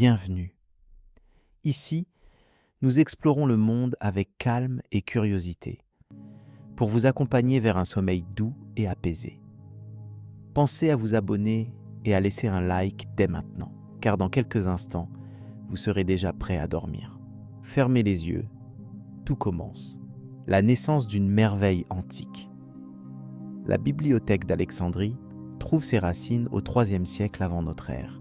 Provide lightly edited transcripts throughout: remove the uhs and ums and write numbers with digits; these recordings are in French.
bienvenue. Ici, nous explorons le monde avec calme et curiosité, pour vous accompagner vers un sommeil doux et apaisé. Pensez à vous abonner et à laisser un like dès maintenant, car dans quelques instants, vous serez déjà prêt à dormir. Fermez les yeux, tout commence. La naissance d'une merveille antique. La bibliothèque d'Alexandrie trouve ses racines au IIIe siècle avant notre ère,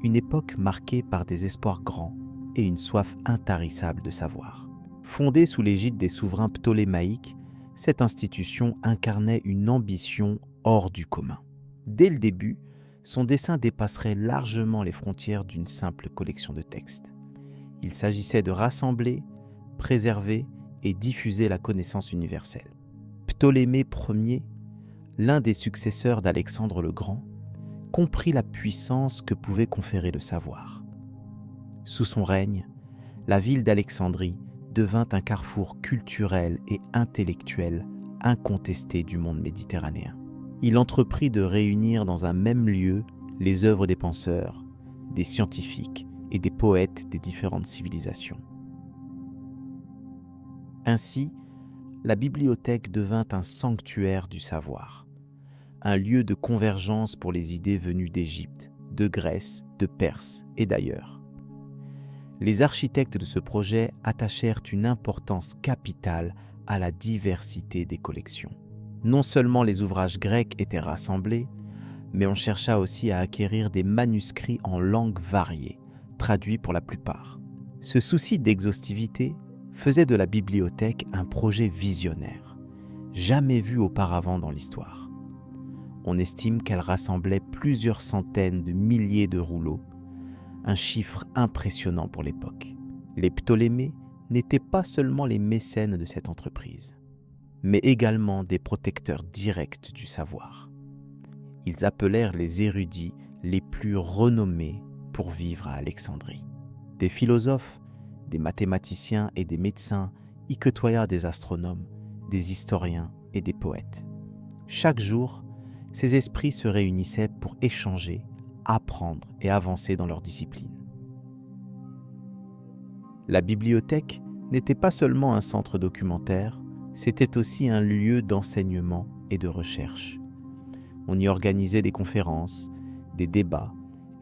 une époque marquée par des espoirs grands et une soif intarissable de savoir. Fondée sous l'égide des souverains ptolémaïques, cette institution incarnait une ambition hors du commun. Dès le début, son dessein dépasserait largement les frontières d'une simple collection de textes. Il s'agissait de rassembler, préserver et diffuser la connaissance universelle. Ptolémée Ier, l'un des successeurs d'Alexandre le Grand, comprit la puissance que pouvait conférer le savoir. Sous son règne, la ville d'Alexandrie devint un carrefour culturel et intellectuel incontesté du monde méditerranéen. Il entreprit de réunir dans un même lieu les œuvres des penseurs, des scientifiques et des poètes des différentes civilisations. Ainsi, la bibliothèque devint un sanctuaire du savoir, un lieu de convergence pour les idées venues d'Égypte, de Grèce, de Perse et d'ailleurs. Les architectes de ce projet attachèrent une importance capitale à la diversité des collections. Non seulement les ouvrages grecs étaient rassemblés, mais on chercha aussi à acquérir des manuscrits en langues variées, traduits pour la plupart. Ce souci d'exhaustivité faisait de la bibliothèque un projet visionnaire, jamais vu auparavant dans l'histoire. On estime qu'elle rassemblait plusieurs centaines de milliers de rouleaux, un chiffre impressionnant pour l'époque. Les Ptolémées n'étaient pas seulement les mécènes de cette entreprise, mais également des protecteurs directs du savoir. Ils appelèrent les érudits les plus renommés pour vivre à Alexandrie. Des philosophes, des mathématiciens et des médecins y côtoyèrent des astronomes, des historiens et des poètes. Chaque jour, ces esprits se réunissaient pour échanger, apprendre et avancer dans leur discipline. La bibliothèque n'était pas seulement un centre documentaire, c'était aussi un lieu d'enseignement et de recherche. On y organisait des conférences, des débats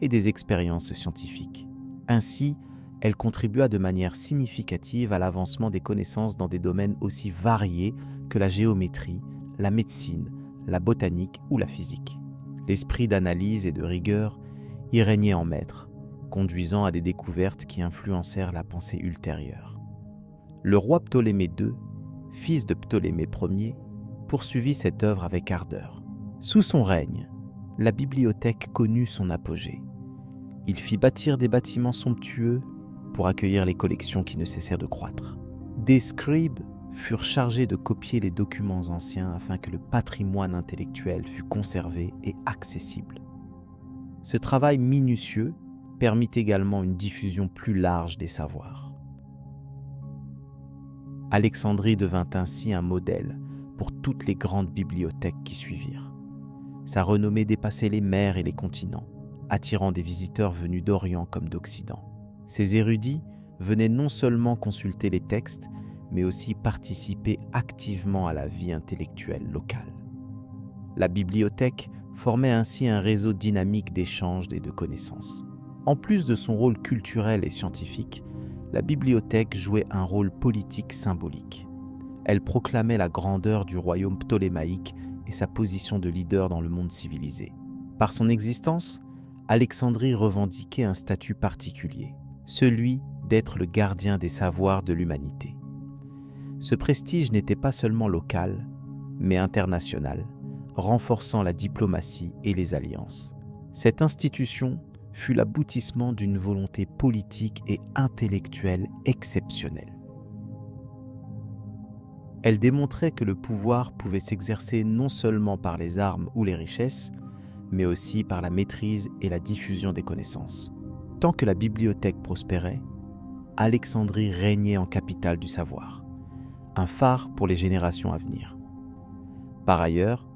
et des expériences scientifiques. Ainsi, elle contribua de manière significative à l'avancement des connaissances dans des domaines aussi variés que la géométrie, la médecine, la botanique ou la physique. L'esprit d'analyse et de rigueur y régnait en maître, conduisant à des découvertes qui influencèrent la pensée ultérieure. Le roi Ptolémée II, fils de Ptolémée Ier, poursuivit cette œuvre avec ardeur. Sous son règne, la bibliothèque connut son apogée. Il fit bâtir des bâtiments somptueux pour accueillir les collections qui ne cessèrent de croître. Des scribes furent chargés de copier les documents anciens afin que le patrimoine intellectuel fût conservé et accessible. Ce travail minutieux permit également une diffusion plus large des savoirs. Alexandrie devint ainsi un modèle pour toutes les grandes bibliothèques qui suivirent. Sa renommée dépassait les mers et les continents, attirant des visiteurs venus d'Orient comme d'Occident. Ces érudits venaient non seulement consulter les textes, mais aussi participer activement à la vie intellectuelle locale. La bibliothèque formait ainsi un réseau dynamique d'échanges et de connaissances. En plus de son rôle culturel et scientifique, la bibliothèque jouait un rôle politique symbolique. Elle proclamait la grandeur du royaume ptolémaïque et sa position de leader dans le monde civilisé. Par son existence, Alexandrie revendiquait un statut particulier, celui d'être le gardien des savoirs de l'humanité. Ce prestige n'était pas seulement local, mais international, renforçant la diplomatie et les alliances. Cette institution fut l'aboutissement d'une volonté politique et intellectuelle exceptionnelle. Elle démontrait que le pouvoir pouvait s'exercer non seulement par les armes ou les richesses, mais aussi par la maîtrise et la diffusion des connaissances. Tant que la bibliothèque prospérait, Alexandrie régnait en capitale du savoir, un phare pour les générations à venir. Par ailleurs,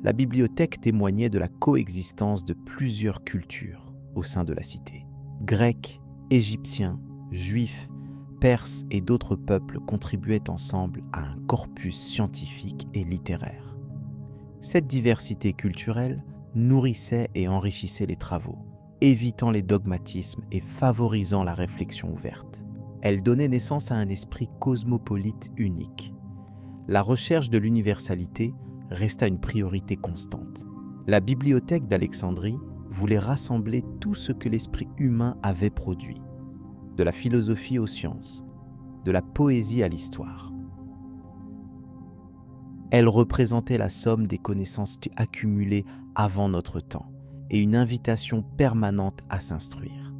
la bibliothèque témoignait de la coexistence de plusieurs cultures au sein de la cité. Grecs, Égyptiens, Juifs, Perses et d'autres peuples contribuaient ensemble à un corpus scientifique et littéraire. Cette diversité culturelle nourrissait et enrichissait les travaux, évitant les dogmatismes et favorisant la réflexion ouverte. Elle donnait naissance à un esprit cosmopolite unique. La recherche de l'universalité resta une priorité constante. La bibliothèque d'Alexandrie voulait rassembler tout ce que l'esprit humain avait produit, de la philosophie aux sciences, de la poésie à l'histoire. Elle représentait la somme des connaissances accumulées avant notre temps et une invitation permanente à s'instruire.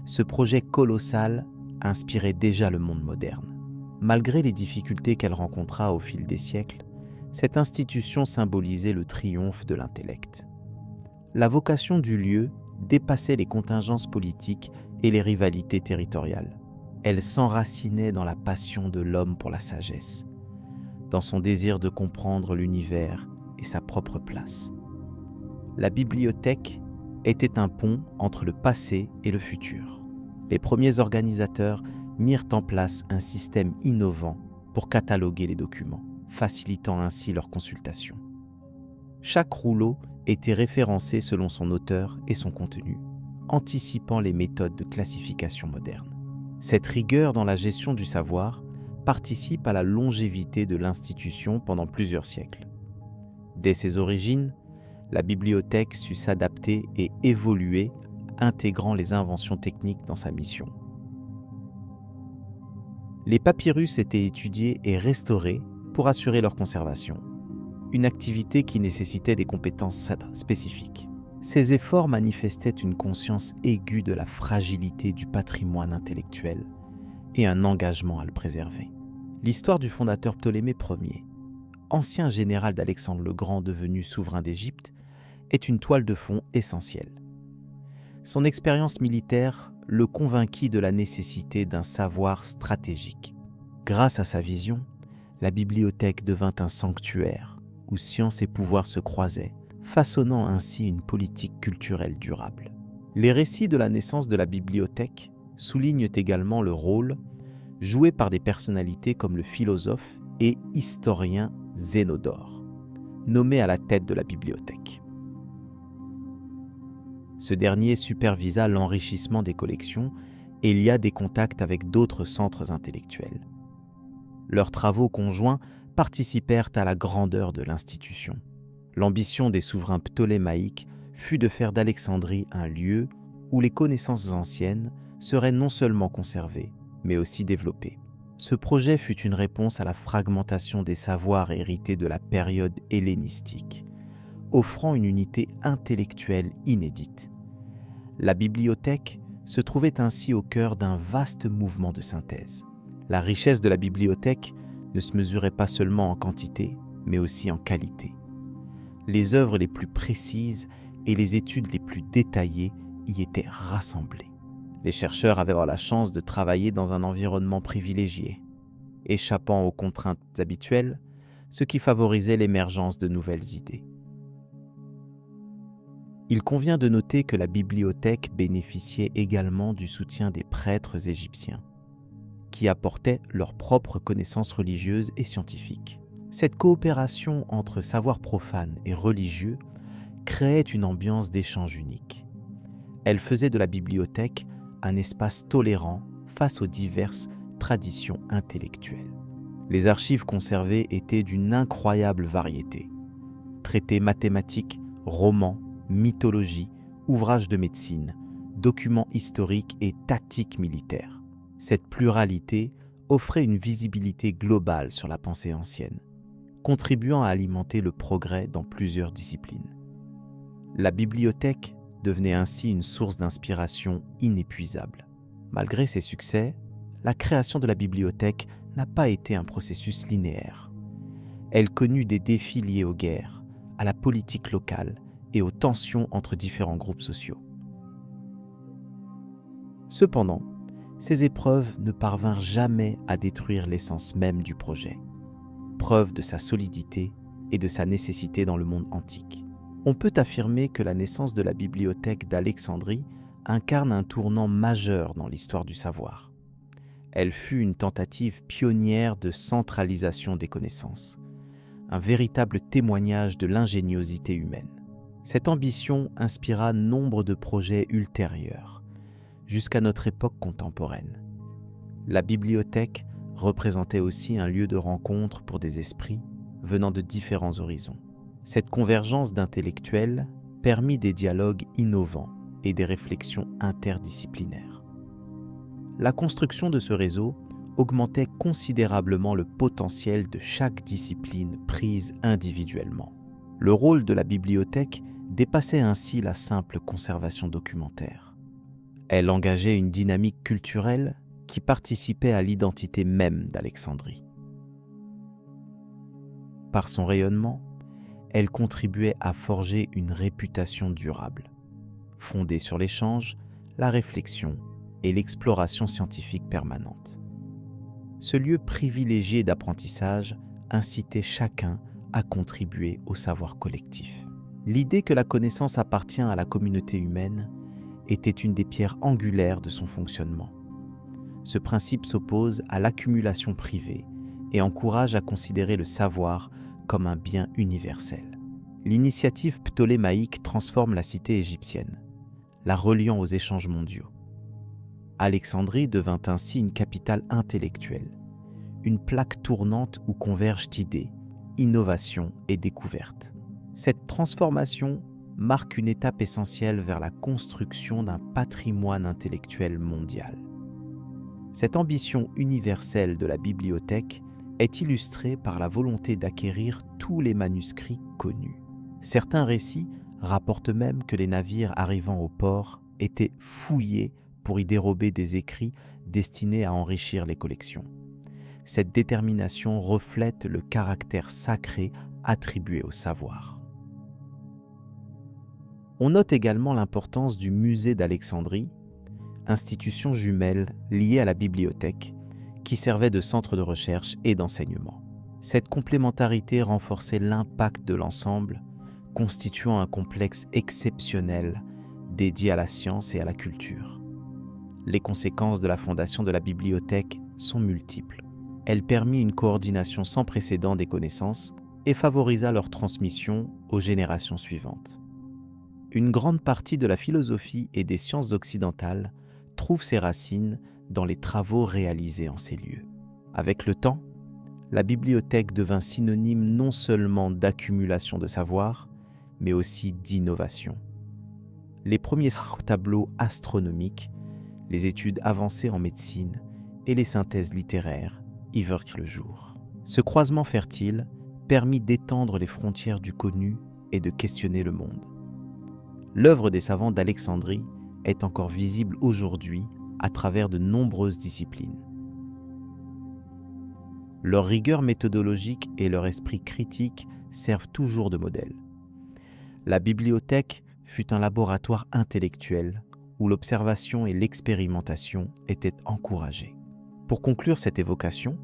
Ce projet colossal inspirait déjà le monde moderne. Malgré les difficultés qu'elle rencontra au fil des siècles, cette institution symbolisait le triomphe de l'intellect. La vocation du lieu dépassait les contingences politiques et les rivalités territoriales. Elle s'enracinait dans la passion de l'homme pour la sagesse, dans son désir de comprendre l'univers et sa propre place. La bibliothèque était un pont entre le passé et le futur. Les premiers organisateurs mirent en place un système innovant pour cataloguer les documents, facilitant ainsi leur consultation. Chaque rouleau était référencé selon son auteur et son contenu, anticipant les méthodes de classification modernes. Cette rigueur dans la gestion du savoir participe à la longévité de l'institution pendant plusieurs siècles. Dès ses origines, la bibliothèque sut s'adapter et évoluer, intégrant les inventions techniques dans sa mission. Les papyrus étaient étudiés et restaurés pour assurer leur conservation, une activité qui nécessitait des compétences spécifiques. Ces efforts manifestaient une conscience aiguë de la fragilité du patrimoine intellectuel et un engagement à le préserver. L'histoire du fondateur Ptolémée Ier, ancien général d'Alexandre le Grand devenu souverain d'Égypte, est une toile de fond essentielle. Son expérience militaire le convainquit de la nécessité d'un savoir stratégique. Grâce à sa vision, la bibliothèque devint un sanctuaire où science et pouvoir se croisaient, façonnant ainsi une politique culturelle durable. Les récits de la naissance de la bibliothèque soulignent également le rôle joué par des personnalités comme le philosophe et historien Zénodore, nommé à la tête de la bibliothèque. Ce dernier supervisa l'enrichissement des collections et lia des contacts avec d'autres centres intellectuels. Leurs travaux conjoints participèrent à la grandeur de l'institution. L'ambition des souverains ptolémaïques fut de faire d'Alexandrie un lieu où les connaissances anciennes seraient non seulement conservées, mais aussi développées. Ce projet fut une réponse à la fragmentation des savoirs hérités de la période hellénistique, offrant une unité intellectuelle inédite. La bibliothèque se trouvait ainsi au cœur d'un vaste mouvement de synthèse. La richesse de la bibliothèque ne se mesurait pas seulement en quantité, mais aussi en qualité. Les œuvres les plus précises et les études les plus détaillées y étaient rassemblées. Les chercheurs avaient la chance de travailler dans un environnement privilégié, échappant aux contraintes habituelles, ce qui favorisait l'émergence de nouvelles idées. Il convient de noter que la bibliothèque bénéficiait également du soutien des prêtres égyptiens, qui apportaient leurs propres connaissances religieuses et scientifiques. Cette coopération entre savoir profane et religieux créait une ambiance d'échange unique. Elle faisait de la bibliothèque un espace tolérant face aux diverses traditions intellectuelles. Les archives conservées étaient d'une incroyable variété. Traités mathématiques, romans, mythologie, ouvrages de médecine, documents historiques et tactiques militaires. Cette pluralité offrait une visibilité globale sur la pensée ancienne, contribuant à alimenter le progrès dans plusieurs disciplines. La bibliothèque devenait ainsi une source d'inspiration inépuisable. Malgré ses succès, la création de la bibliothèque n'a pas été un processus linéaire. Elle connut des défis liés aux guerres, à la politique locale et aux tensions entre différents groupes sociaux. Cependant, ces épreuves ne parvinrent jamais à détruire l'essence même du projet, preuve de sa solidité et de sa nécessité dans le monde antique. On peut affirmer que la naissance de la bibliothèque d'Alexandrie incarne un tournant majeur dans l'histoire du savoir. Elle fut une tentative pionnière de centralisation des connaissances, un véritable témoignage de l'ingéniosité humaine. Cette ambition inspira nombre de projets ultérieurs, jusqu'à notre époque contemporaine. La bibliothèque représentait aussi un lieu de rencontre pour des esprits venant de différents horizons. Cette convergence d'intellectuels permit des dialogues innovants et des réflexions interdisciplinaires. La construction de ce réseau augmentait considérablement le potentiel de chaque discipline prise individuellement. Le rôle de la bibliothèque dépassait ainsi la simple conservation documentaire. Elle engageait une dynamique culturelle qui participait à l'identité même d'Alexandrie. Par son rayonnement, elle contribuait à forger une réputation durable, fondée sur l'échange, la réflexion et l'exploration scientifique permanente. Ce lieu privilégié d'apprentissage incitait chacun à contribuer au savoir collectif. L'idée que la connaissance appartient à la communauté humaine était une des pierres angulaires de son fonctionnement. Ce principe s'oppose à l'accumulation privée et encourage à considérer le savoir comme un bien universel. L'initiative ptolémaïque transforme la cité égyptienne, la reliant aux échanges mondiaux. Alexandrie devint ainsi une capitale intellectuelle, une plaque tournante où convergent idées, innovations et découvertes. Cette transformation marque une étape essentielle vers la construction d'un patrimoine intellectuel mondial. Cette ambition universelle de la bibliothèque est illustrée par la volonté d'acquérir tous les manuscrits connus. Certains récits rapportent même que les navires arrivant au port étaient fouillés pour y dérober des écrits destinés à enrichir les collections. Cette détermination reflète le caractère sacré attribué au savoir. On note également l'importance du musée d'Alexandrie, institution jumelle liée à la bibliothèque, qui servait de centre de recherche et d'enseignement. Cette complémentarité renforçait l'impact de l'ensemble, constituant un complexe exceptionnel dédié à la science et à la culture. Les conséquences de la fondation de la bibliothèque sont multiples. Elle permit une coordination sans précédent des connaissances et favorisa leur transmission aux générations suivantes. Une grande partie de la philosophie et des sciences occidentales trouve ses racines dans les travaux réalisés en ces lieux. Avec le temps, la bibliothèque devint synonyme non seulement d'accumulation de savoir, mais aussi d'innovation. Les premiers tableaux astronomiques, les études avancées en médecine et les synthèses littéraires y virent le jour. Ce croisement fertile permit d'étendre les frontières du connu et de questionner le monde. L'œuvre des savants d'Alexandrie est encore visible aujourd'hui à travers de nombreuses disciplines. Leur rigueur méthodologique et leur esprit critique servent toujours de modèle. La bibliothèque fut un laboratoire intellectuel où l'observation et l'expérimentation étaient encouragées. Pour conclure cette évocation,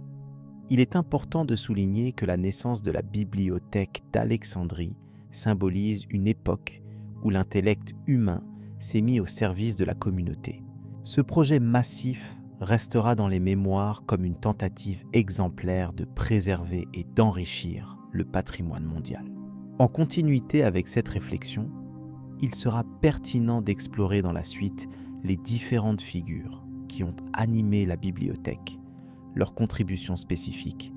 il est important de souligner que la naissance de la bibliothèque d'Alexandrie symbolise une époque où l'intellect humain s'est mis au service de la communauté. Ce projet massif restera dans les mémoires comme une tentative exemplaire de préserver et d'enrichir le patrimoine mondial. En continuité avec cette réflexion, il sera pertinent d'explorer dans la suite les différentes figures qui ont animé la bibliothèque, leurs contributions spécifiques,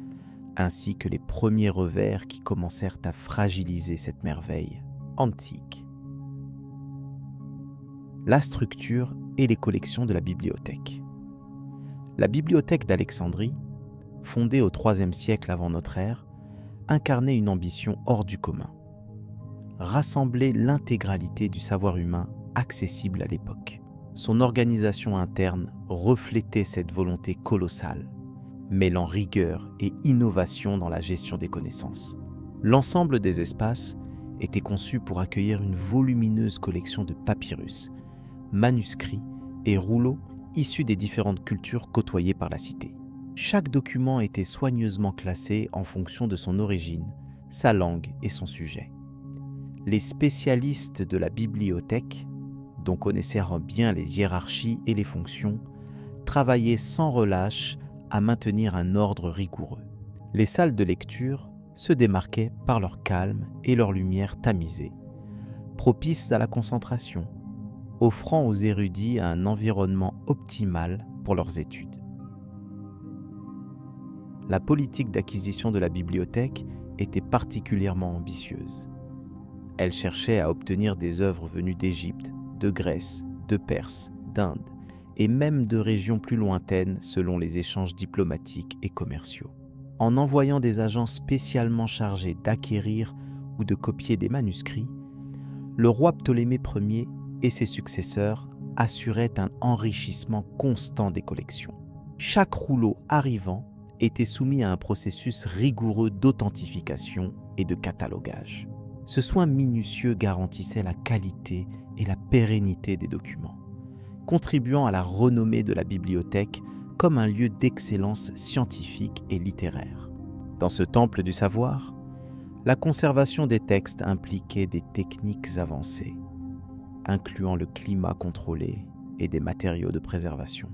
ainsi que les premiers revers qui commencèrent à fragiliser cette merveille antique. La structure et les collections de la bibliothèque. La bibliothèque d'Alexandrie, fondée au IIIe siècle avant notre ère, incarnait une ambition hors du commun. Rassembler l'intégralité du savoir humain accessible à l'époque. Son organisation interne reflétait cette volonté colossale, mêlant rigueur et innovation dans la gestion des connaissances. L'ensemble des espaces était conçu pour accueillir une volumineuse collection de papyrus, manuscrits et rouleaux issus des différentes cultures côtoyées par la cité. Chaque document était soigneusement classé en fonction de son origine, sa langue et son sujet. Les spécialistes de la bibliothèque, dont connaissaient bien les hiérarchies et les fonctions, travaillaient sans relâche à maintenir un ordre rigoureux. Les salles de lecture se démarquaient par leur calme et leur lumière tamisée, propices à la concentration, offrant aux érudits un environnement optimal pour leurs études. La politique d'acquisition de la bibliothèque était particulièrement ambitieuse. Elle cherchait à obtenir des œuvres venues d'Égypte, de Grèce, de Perse, d'Inde et même de régions plus lointaines selon les échanges diplomatiques et commerciaux. En envoyant des agents spécialement chargés d'acquérir ou de copier des manuscrits, le roi Ptolémée Ier et ses successeurs assuraient un enrichissement constant des collections. Chaque rouleau arrivant était soumis à un processus rigoureux d'authentification et de catalogage. Ce soin minutieux garantissait la qualité et la pérennité des documents, contribuant à la renommée de la bibliothèque comme un lieu d'excellence scientifique et littéraire. Dans ce temple du savoir, la conservation des textes impliquait des techniques avancées, incluant le climat contrôlé et des matériaux de préservation.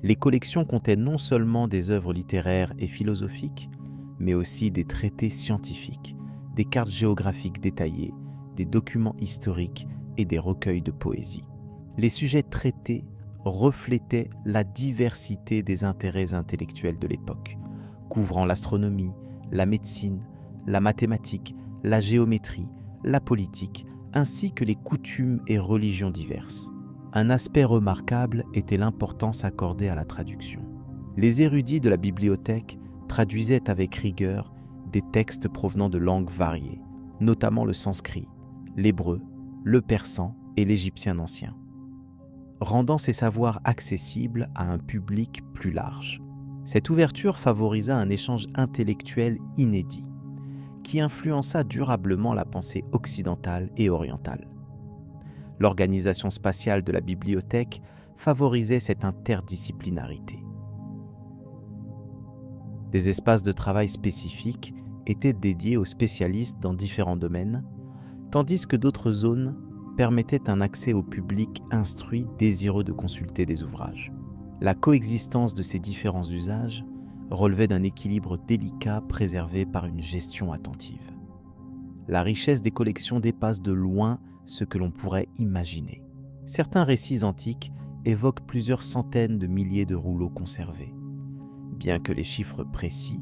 Les collections comptaient non seulement des œuvres littéraires et philosophiques, mais aussi des traités scientifiques, des cartes géographiques détaillées, des documents historiques et des recueils de poésie. Les sujets traités reflétaient la diversité des intérêts intellectuels de l'époque, couvrant l'astronomie, la médecine, la mathématique, la géométrie, la politique, ainsi que les coutumes et religions diverses. Un aspect remarquable était l'importance accordée à la traduction. Les érudits de la bibliothèque traduisaient avec rigueur des textes provenant de langues variées, notamment le sanskrit, l'hébreu, le persan et l'égyptien ancien, rendant ces savoirs accessibles à un public plus large. Cette ouverture favorisa un échange intellectuel inédit, qui influença durablement la pensée occidentale et orientale. L'organisation spatiale de la bibliothèque favorisait cette interdisciplinarité. Des espaces de travail spécifiques étaient dédiés aux spécialistes dans différents domaines, tandis que d'autres zones permettaient un accès au public instruit désireux de consulter des ouvrages. La coexistence de ces différents usages relevait d'un équilibre délicat préservé par une gestion attentive. La richesse des collections dépasse de loin ce que l'on pourrait imaginer. Certains récits antiques évoquent plusieurs centaines de milliers de rouleaux conservés, bien que les chiffres précis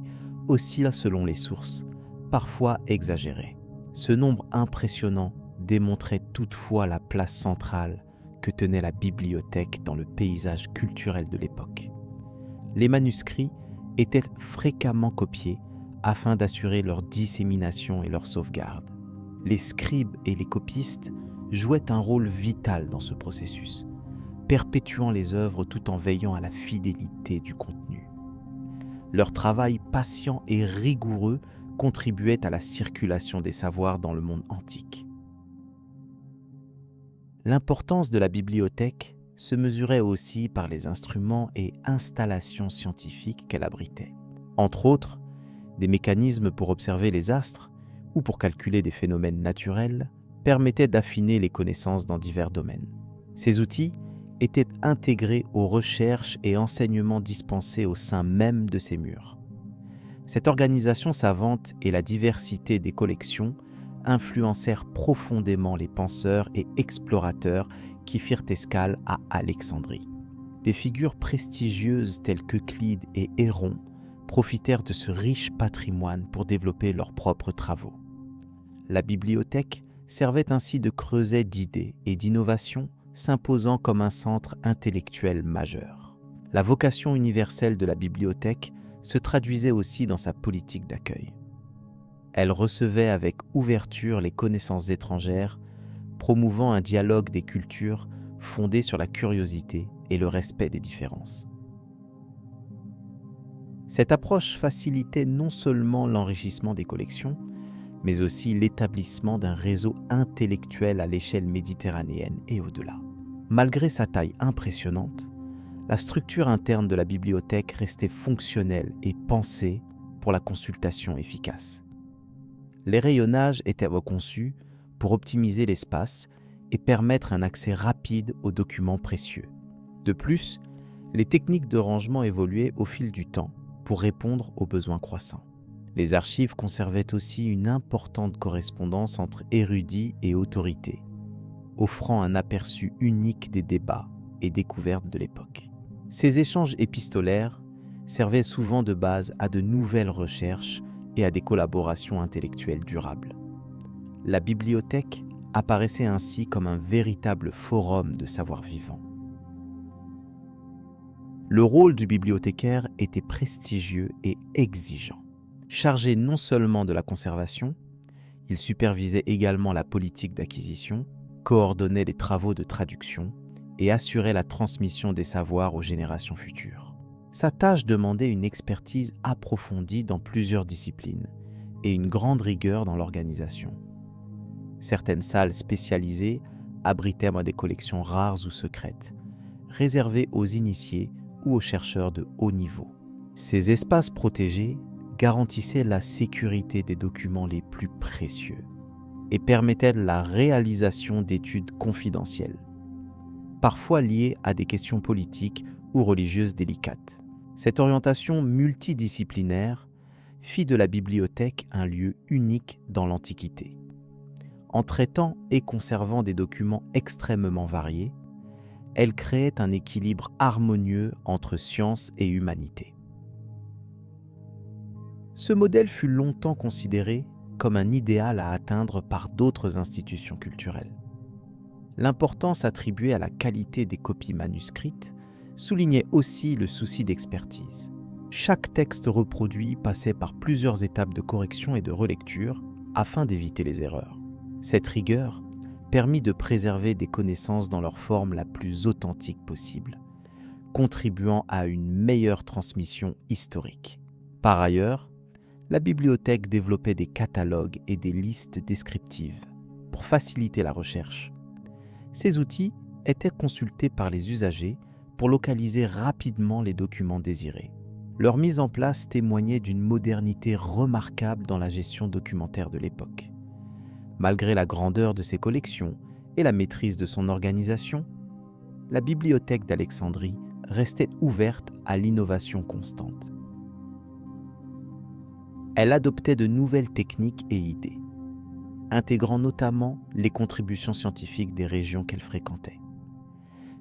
oscillent selon les sources, parfois exagérés. Ce nombre impressionnant démontrait toutefois la place centrale que tenait la bibliothèque dans le paysage culturel de l'époque. Les manuscrits étaient fréquemment copiés afin d'assurer leur dissémination et leur sauvegarde. Les scribes et les copistes jouaient un rôle vital dans ce processus, perpétuant les œuvres tout en veillant à la fidélité du contenu. Leur travail patient et rigoureux contribuait à la circulation des savoirs dans le monde antique. L'importance de la bibliothèque se mesurait aussi par les instruments et installations scientifiques qu'elle abritait. Entre autres, des mécanismes pour observer les astres ou pour calculer des phénomènes naturels permettaient d'affiner les connaissances dans divers domaines. Ces outils étaient intégrés aux recherches et enseignements dispensés au sein même de ces murs. Cette organisation savante et la diversité des collections influencèrent profondément les penseurs et explorateurs qui firent escale à Alexandrie. Des figures prestigieuses telles qu'Euclide et Héron profitèrent de ce riche patrimoine pour développer leurs propres travaux. La bibliothèque servait ainsi de creuset d'idées et d'innovations, s'imposant comme un centre intellectuel majeur. La vocation universelle de la bibliothèque se traduisait aussi dans sa politique d'accueil. Elle recevait avec ouverture les connaissances étrangères, promouvant un dialogue des cultures fondé sur la curiosité et le respect des différences. Cette approche facilitait non seulement l'enrichissement des collections, mais aussi l'établissement d'un réseau intellectuel à l'échelle méditerranéenne et au-delà. Malgré sa taille impressionnante, la structure interne de la bibliothèque restait fonctionnelle et pensée pour la consultation efficace. Les rayonnages étaient reconçus pour optimiser l'espace et permettre un accès rapide aux documents précieux. De plus, les techniques de rangement évoluaient au fil du temps pour répondre aux besoins croissants. Les archives conservaient aussi une importante correspondance entre érudits et autorités, offrant un aperçu unique des débats et découvertes de l'époque. Ces échanges épistolaires servaient souvent de base à de nouvelles recherches et à des collaborations intellectuelles durables. La bibliothèque apparaissait ainsi comme un véritable forum de savoir vivant. Le rôle du bibliothécaire était prestigieux et exigeant. Chargé non seulement de la conservation, il supervisait également la politique d'acquisition, coordonnait les travaux de traduction et assurait la transmission des savoirs aux générations futures. Sa tâche demandait une expertise approfondie dans plusieurs disciplines et une grande rigueur dans l'organisation. Certaines salles spécialisées abritaient des collections rares ou secrètes, réservées aux initiés ou aux chercheurs de haut niveau. Ces espaces protégés garantissaient la sécurité des documents les plus précieux et permettaient la réalisation d'études confidentielles, parfois liées à des questions politiques ou religieuses délicates. Cette orientation multidisciplinaire fit de la bibliothèque un lieu unique dans l'Antiquité. En traitant et conservant des documents extrêmement variés, elle créait un équilibre harmonieux entre science et humanité. Ce modèle fut longtemps considéré comme un idéal à atteindre par d'autres institutions culturelles. L'importance attribuée à la qualité des copies manuscrites soulignait aussi le souci d'expertise. Chaque texte reproduit passait par plusieurs étapes de correction et de relecture afin d'éviter les erreurs. Cette rigueur permit de préserver des connaissances dans leur forme la plus authentique possible, contribuant à une meilleure transmission historique. Par ailleurs, la bibliothèque développait des catalogues et des listes descriptives pour faciliter la recherche. Ces outils étaient consultés par les usagers pour localiser rapidement les documents désirés. Leur mise en place témoignait d'une modernité remarquable dans la gestion documentaire de l'époque. Malgré la grandeur de ses collections et la maîtrise de son organisation, la bibliothèque d'Alexandrie restait ouverte à l'innovation constante. Elle adoptait de nouvelles techniques et idées, intégrant notamment les contributions scientifiques des régions qu'elle fréquentait.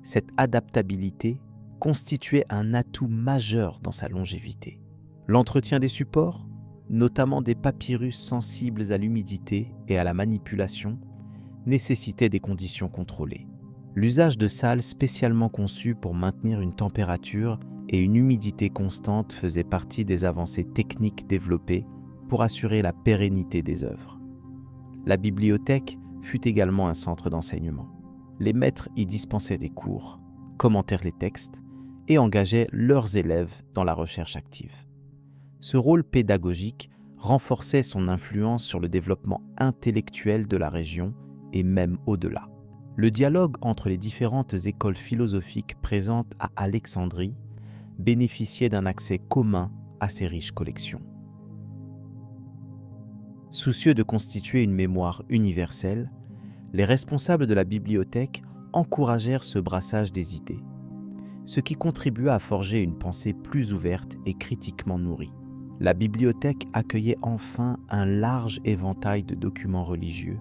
Cette adaptabilité constituait un atout majeur dans sa longévité. L'entretien des supports, notamment des papyrus sensibles à l'humidité et à la manipulation, nécessitait des conditions contrôlées. L'usage de salles spécialement conçues pour maintenir une température et une humidité constante faisait partie des avancées techniques développées pour assurer la pérennité des œuvres. La bibliothèque fut également un centre d'enseignement. Les maîtres y dispensaient des cours, commentèrent les textes et engageaient leurs élèves dans la recherche active. Ce rôle pédagogique renforçait son influence sur le développement intellectuel de la région et même au-delà. Le dialogue entre les différentes écoles philosophiques présentes à Alexandrie bénéficiait d'un accès commun à ces riches collections. Soucieux de constituer une mémoire universelle, les responsables de la bibliothèque encouragèrent ce brassage des idées, ce qui contribua à forger une pensée plus ouverte et critiquement nourrie. La bibliothèque accueillait enfin un large éventail de documents religieux,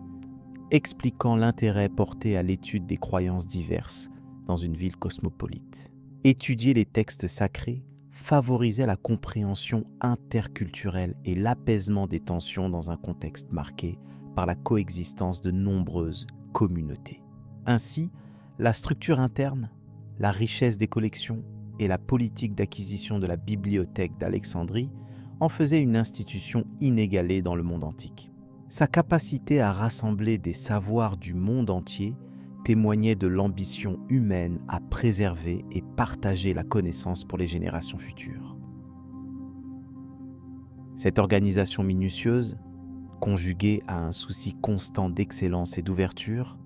expliquant l'intérêt porté à l'étude des croyances diverses dans une ville cosmopolite. Étudier les textes sacrés favorisait la compréhension interculturelle et l'apaisement des tensions dans un contexte marqué par la coexistence de nombreuses communautés. Ainsi, la structure interne, la richesse des collections et la politique d'acquisition de la bibliothèque d'Alexandrie en faisaient une institution inégalée dans le monde antique. Sa capacité à rassembler des savoirs du monde entier témoignait de l'ambition humaine à préserver et partager la connaissance pour les générations futures. Cette organisation minutieuse, conjuguée à un souci constant d'excellence et d'ouverture,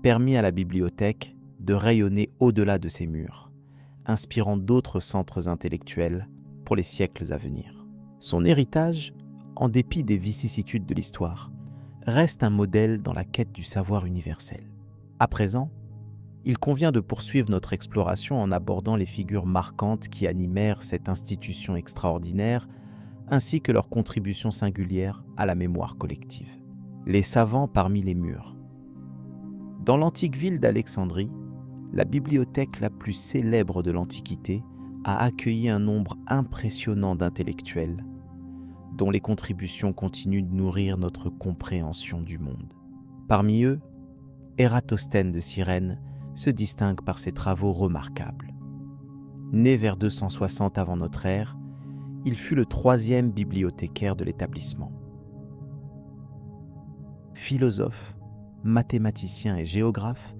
permit à la bibliothèque de rayonner au-delà de ses murs, inspirant d'autres centres intellectuels pour les siècles à venir. Son héritage, en dépit des vicissitudes de l'histoire, reste un modèle dans la quête du savoir universel. À présent, il convient de poursuivre notre exploration en abordant les figures marquantes qui animèrent cette institution extraordinaire, ainsi que leurs contributions singulières à la mémoire collective. Les savants parmi les murs. Dans l'antique ville d'Alexandrie, la bibliothèque la plus célèbre de l'Antiquité a accueilli un nombre impressionnant d'intellectuels, dont les contributions continuent de nourrir notre compréhension du monde. Parmi eux, Ératosthène de Cyrène se distingue par ses travaux remarquables. Né vers 260 avant notre ère, il fut le troisième bibliothécaire de l'établissement. Philosophe, mathématicien et géographe,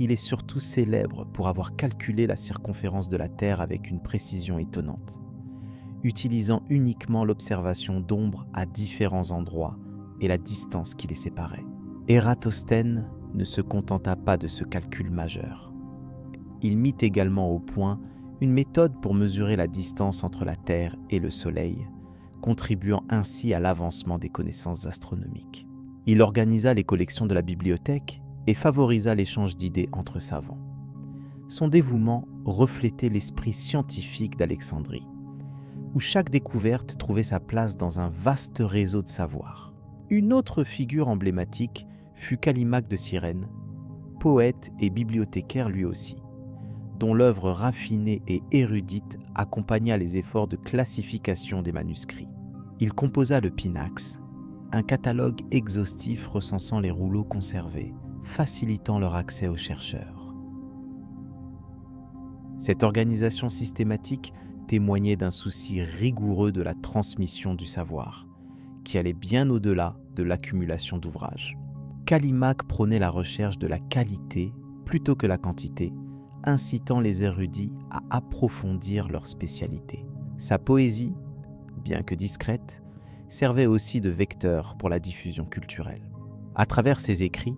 il est surtout célèbre pour avoir calculé la circonférence de la Terre avec une précision étonnante, utilisant uniquement l'observation d'ombres à différents endroits et la distance qui les séparait. Ératosthène ne se contenta pas de ce calcul majeur. Il mit également au point une méthode pour mesurer la distance entre la Terre et le Soleil, contribuant ainsi à l'avancement des connaissances astronomiques. Il organisa les collections de la bibliothèque et favorisa l'échange d'idées entre savants. Son dévouement reflétait l'esprit scientifique d'Alexandrie, où chaque découverte trouvait sa place dans un vaste réseau de savoir. Une autre figure emblématique fut Callimaque de Cyrène, poète et bibliothécaire lui aussi, dont l'œuvre raffinée et érudite accompagna les efforts de classification des manuscrits. Il composa le Pinax, un catalogue exhaustif recensant les rouleaux conservés, facilitant leur accès aux chercheurs. Cette organisation systématique témoignait d'un souci rigoureux de la transmission du savoir, qui allait bien au-delà de l'accumulation d'ouvrages. Callimaque prônait la recherche de la qualité plutôt que la quantité, incitant les érudits à approfondir leur spécialité. Sa poésie, bien que discrète, servait aussi de vecteur pour la diffusion culturelle. À travers ses écrits,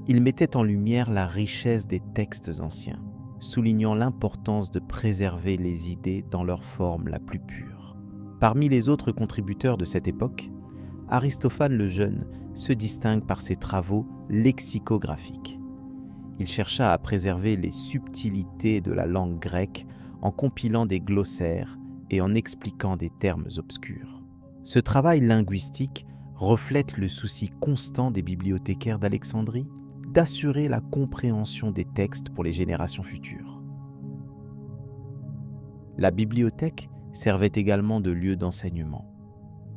il mettait en lumière la richesse des textes anciens, soulignant l'importance de préserver les idées dans leur forme la plus pure. Parmi les autres contributeurs de cette époque, Aristophane le Jeune se distingue par ses travaux lexicographiques. Il chercha à préserver les subtilités de la langue grecque en compilant des glossaires et en expliquant des termes obscurs. Ce travail linguistique reflète le souci constant des bibliothécaires d'Alexandrie d'assurer la compréhension des textes pour les générations futures. La bibliothèque servait également de lieu d'enseignement,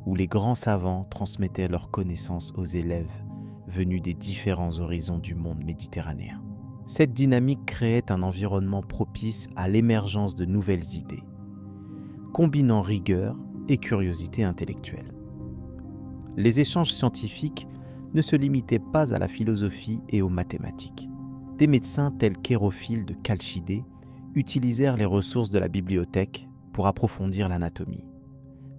où les grands savants transmettaient leurs connaissances aux élèves venus des différents horizons du monde méditerranéen. Cette dynamique créait un environnement propice à l'émergence de nouvelles idées, combinant rigueur et curiosité intellectuelle. Les échanges scientifiques ne se limitaient pas à la philosophie et aux mathématiques. Des médecins tels qu'Hérophile de Chalchidée utilisèrent les ressources de la bibliothèque pour approfondir l'anatomie,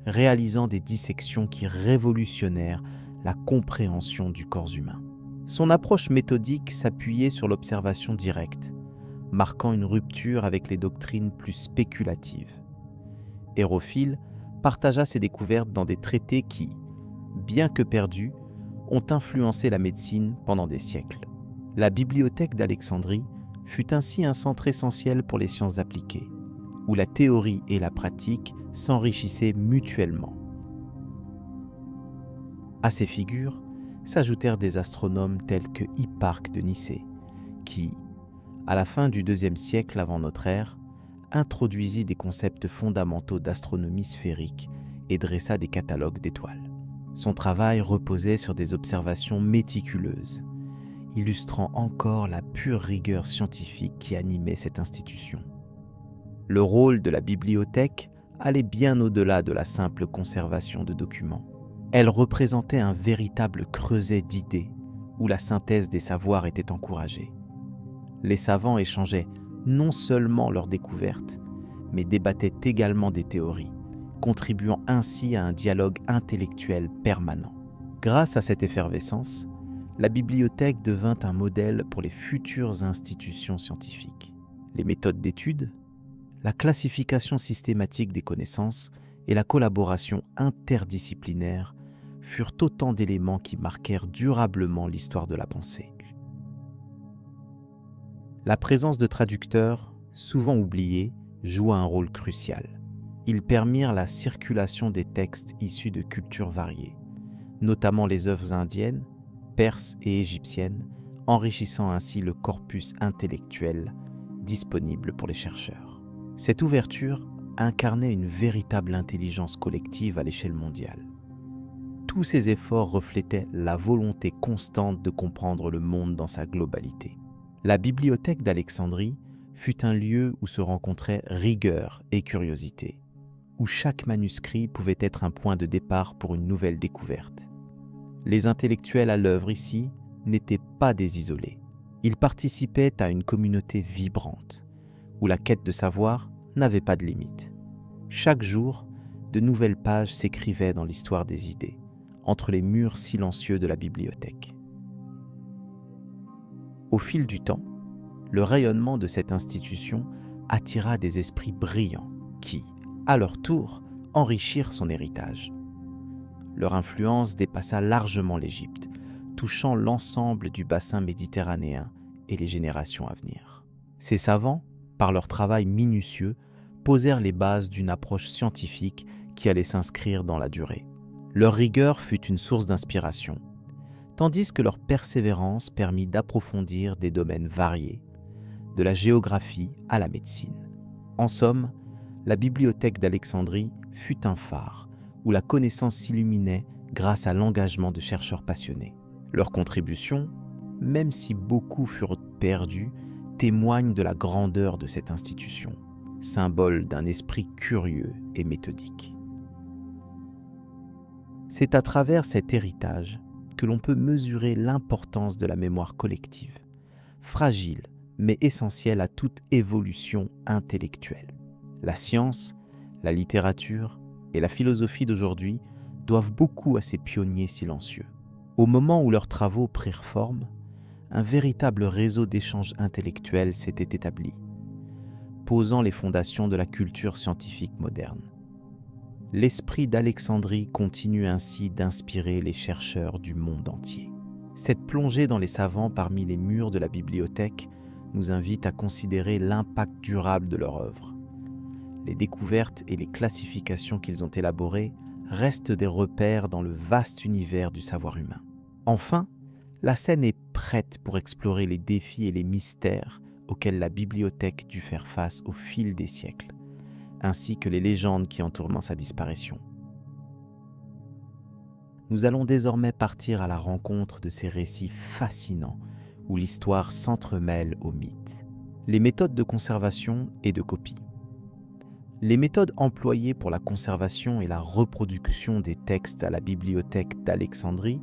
réalisant des dissections qui révolutionnèrent la compréhension du corps humain. Son approche méthodique s'appuyait sur l'observation directe, marquant une rupture avec les doctrines plus spéculatives. Hérophile partagea ses découvertes dans des traités qui, bien que perdus, ont influencé la médecine pendant des siècles. La bibliothèque d'Alexandrie fut ainsi un centre essentiel pour les sciences appliquées, où la théorie et la pratique s'enrichissaient mutuellement. À ces figures s'ajoutèrent des astronomes tels que Hipparque de Nicée, qui, à la fin du IIe siècle avant notre ère, introduisit des concepts fondamentaux d'astronomie sphérique et dressa des catalogues d'étoiles. Son travail reposait sur des observations méticuleuses, illustrant encore la pure rigueur scientifique qui animait cette institution. Le rôle de la bibliothèque allait bien au-delà de la simple conservation de documents. Elle représentait un véritable creuset d'idées où la synthèse des savoirs était encouragée. Les savants échangeaient non seulement leurs découvertes, mais débattaient également des théories, contribuant ainsi à un dialogue intellectuel permanent. Grâce à cette effervescence, la bibliothèque devint un modèle pour les futures institutions scientifiques. Les méthodes d'étude, la classification systématique des connaissances et la collaboration interdisciplinaire furent autant d'éléments qui marquèrent durablement l'histoire de la pensée. La présence de traducteurs, souvent oubliés, joua un rôle crucial. Ils permirent la circulation des textes issus de cultures variées, notamment les œuvres indiennes, perses et égyptiennes, enrichissant ainsi le corpus intellectuel disponible pour les chercheurs. Cette ouverture incarnait une véritable intelligence collective à l'échelle mondiale. Tous ces efforts reflétaient la volonté constante de comprendre le monde dans sa globalité. La bibliothèque d'Alexandrie fut un lieu où se rencontraient rigueur et curiosité, où chaque manuscrit pouvait être un point de départ pour une nouvelle découverte. Les intellectuels à l'œuvre ici n'étaient pas des isolés. Ils participaient à une communauté vibrante, où la quête de savoir n'avait pas de limite. Chaque jour, de nouvelles pages s'écrivaient dans l'histoire des idées, entre les murs silencieux de la bibliothèque. Au fil du temps, le rayonnement de cette institution attira des esprits brillants qui, à leur tour, enrichirent son héritage. Leur influence dépassa largement l'Égypte, touchant l'ensemble du bassin méditerranéen et les générations à venir. Ces savants, par leur travail minutieux, posèrent les bases d'une approche scientifique qui allait s'inscrire dans la durée. Leur rigueur fut une source d'inspiration, tandis que leur persévérance permit d'approfondir des domaines variés, de la géographie à la médecine. En somme, la bibliothèque d'Alexandrie fut un phare où la connaissance s'illuminait grâce à l'engagement de chercheurs passionnés. Leurs contributions, même si beaucoup furent perdues, témoignent de la grandeur de cette institution, symbole d'un esprit curieux et méthodique. C'est à travers cet héritage que l'on peut mesurer l'importance de la mémoire collective, fragile mais essentielle à toute évolution intellectuelle. La science, la littérature et la philosophie d'aujourd'hui doivent beaucoup à ces pionniers silencieux. Au moment où leurs travaux prirent forme, un véritable réseau d'échanges intellectuels s'était établi, posant les fondations de la culture scientifique moderne. L'esprit d'Alexandrie continue ainsi d'inspirer les chercheurs du monde entier. Cette plongée dans les savants parmi les murs de la bibliothèque nous invite à considérer l'impact durable de leur œuvre. Les découvertes et les classifications qu'ils ont élaborées restent des repères dans le vaste univers du savoir humain. Enfin, la scène est prête pour explorer les défis et les mystères auxquels la bibliothèque dut faire face au fil des siècles, ainsi que les légendes qui entourent sa disparition. Nous allons désormais partir à la rencontre de ces récits fascinants où l'histoire s'entremêle aux mythes. Les méthodes de conservation et de copie. Les méthodes employées pour la conservation et la reproduction des textes à la bibliothèque d'Alexandrie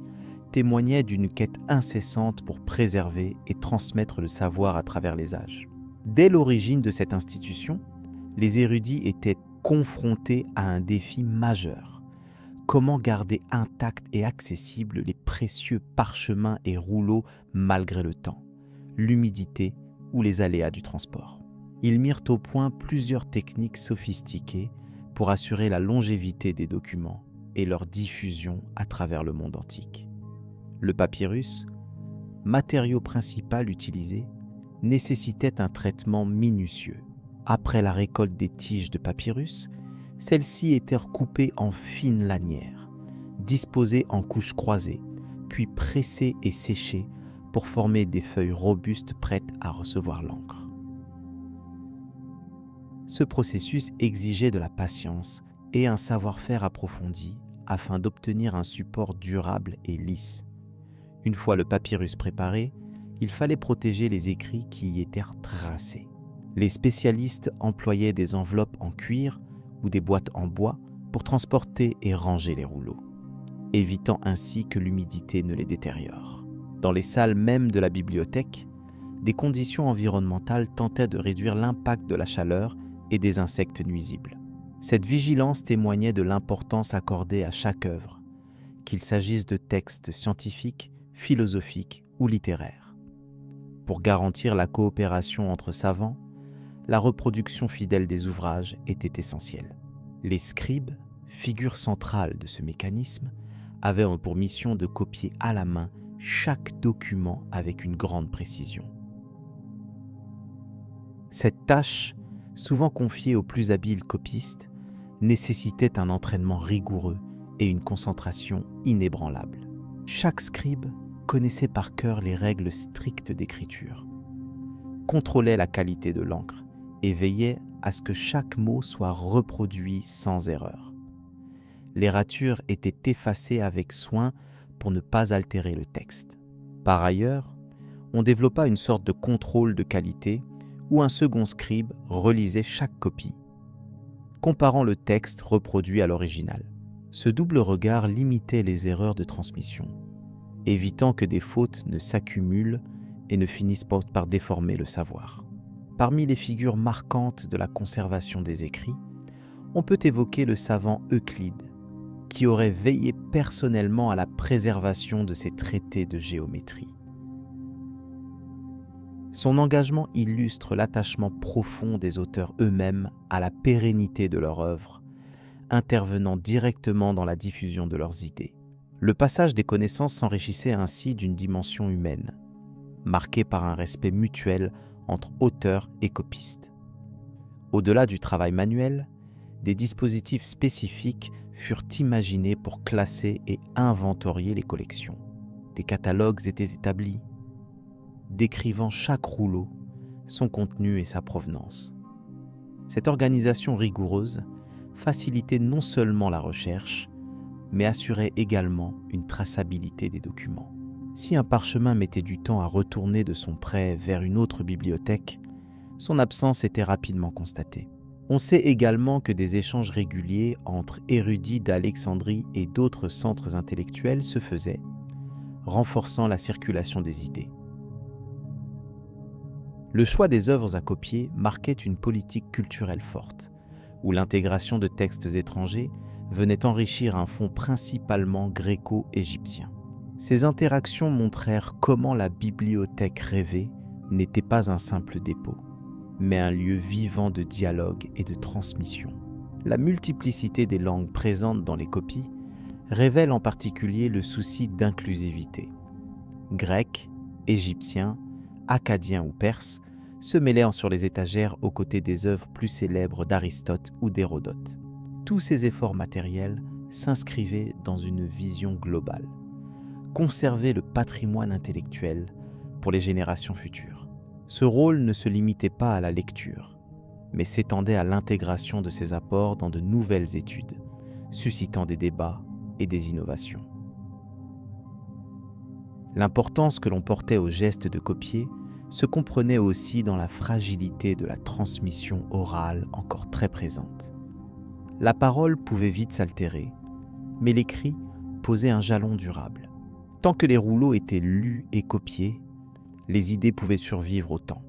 témoignaient d'une quête incessante pour préserver et transmettre le savoir à travers les âges. Dès l'origine de cette institution, les érudits étaient confrontés à un défi majeur. Comment garder intacts et accessibles les précieux parchemins et rouleaux malgré le temps, l'humidité ou les aléas du transport? Ils mirent au point plusieurs techniques sophistiquées pour assurer la longévité des documents et leur diffusion à travers le monde antique. Le papyrus, matériau principal utilisé, nécessitait un traitement minutieux. Après la récolte des tiges de papyrus, celles-ci étaient recoupées en fines lanières, disposées en couches croisées, puis pressées et séchées pour former des feuilles robustes prêtes à recevoir l'encre. Ce processus exigeait de la patience et un savoir-faire approfondi afin d'obtenir un support durable et lisse. Une fois le papyrus préparé, il fallait protéger les écrits qui y étaient tracés. Les spécialistes employaient des enveloppes en cuir ou des boîtes en bois pour transporter et ranger les rouleaux, évitant ainsi que l'humidité ne les détériore. Dans les salles même de la bibliothèque, des conditions environnementales tentaient de réduire l'impact de la chaleur et des insectes nuisibles. Cette vigilance témoignait de l'importance accordée à chaque œuvre, qu'il s'agisse de textes scientifiques, philosophiques ou littéraires. Pour garantir la coopération entre savants, la reproduction fidèle des ouvrages était essentielle. Les scribes, figure centrale de ce mécanisme, avait pour mission de copier à la main chaque document avec une grande précision. Cette tâche, souvent confiée aux plus habiles copistes, nécessitait un entraînement rigoureux et une concentration inébranlable. Chaque scribe connaissait par cœur les règles strictes d'écriture, contrôlait la qualité de l'encre et veillait à ce que chaque mot soit reproduit sans erreur. Les ratures étaient effacées avec soin pour ne pas altérer le texte. Par ailleurs, on développa une sorte de contrôle de qualité où un second scribe relisait chaque copie, comparant le texte reproduit à l'original. Ce double regard limitait les erreurs de transmission, évitant que des fautes ne s'accumulent et ne finissent par déformer le savoir. Parmi les figures marquantes de la conservation des écrits, on peut évoquer le savant Euclide, qui aurait veillé personnellement à la préservation de ses traités de géométrie. Son engagement illustre l'attachement profond des auteurs eux-mêmes à la pérennité de leur œuvre, intervenant directement dans la diffusion de leurs idées. Le passage des connaissances s'enrichissait ainsi d'une dimension humaine, marquée par un respect mutuel entre auteurs et copistes. Au-delà du travail manuel, des dispositifs spécifiques furent imaginés pour classer et inventorier les collections. Des catalogues étaient établis, décrivant chaque rouleau, son contenu et sa provenance. Cette organisation rigoureuse facilitait non seulement la recherche, mais assurait également une traçabilité des documents. Si un parchemin mettait du temps à retourner de son prêt vers une autre bibliothèque, son absence était rapidement constatée. On sait également que des échanges réguliers entre érudits d'Alexandrie et d'autres centres intellectuels se faisaient, renforçant la circulation des idées. Le choix des œuvres à copier marquait une politique culturelle forte, où l'intégration de textes étrangers venait enrichir un fond principalement gréco-égyptien. Ces interactions montrèrent comment la bibliothèque rêvée n'était pas un simple dépôt, mais un lieu vivant de dialogue et de transmission. La multiplicité des langues présentes dans les copies révèle en particulier le souci d'inclusivité. Grecs, égyptiens, acadiens ou perses se mêlaient sur les étagères aux côtés des œuvres plus célèbres d'Aristote ou d'Hérodote. Tous ces efforts matériels s'inscrivaient dans une vision globale. Conserver le patrimoine intellectuel pour les générations futures. Ce rôle ne se limitait pas à la lecture, mais s'étendait à l'intégration de ces apports dans de nouvelles études, suscitant des débats et des innovations. L'importance que l'on portait au geste de copier se comprenait aussi dans la fragilité de la transmission orale encore très présente. La parole pouvait vite s'altérer, mais l'écrit posait un jalon durable. Tant que les rouleaux étaient lus et copiés, les idées pouvaient survivre au temps,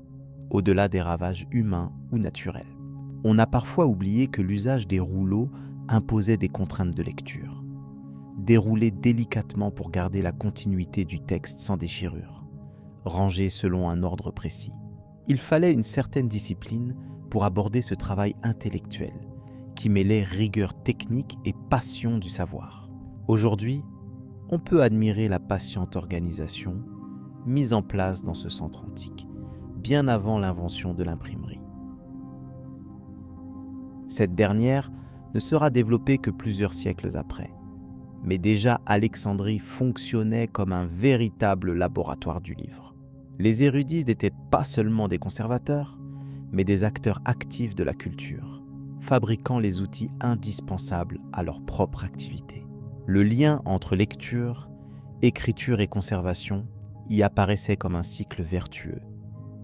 au-delà des ravages humains ou naturels. On a parfois oublié que l'usage des rouleaux imposait des contraintes de lecture. Déroulés délicatement pour garder la continuité du texte sans déchirure, rangés selon un ordre précis. Il fallait une certaine discipline pour aborder ce travail intellectuel, qui mêlait rigueur technique et passion du savoir. Aujourd'hui, on peut admirer la patiente organisation mise en place dans ce centre antique, bien avant l'invention de l'imprimerie. Cette dernière ne sera développée que plusieurs siècles après, mais déjà Alexandrie fonctionnait comme un véritable laboratoire du livre. Les érudits n'étaient pas seulement des conservateurs, mais des acteurs actifs de la culture, fabriquant les outils indispensables à leur propre activité. Le lien entre lecture, écriture et conservation y apparaissait comme un cycle vertueux,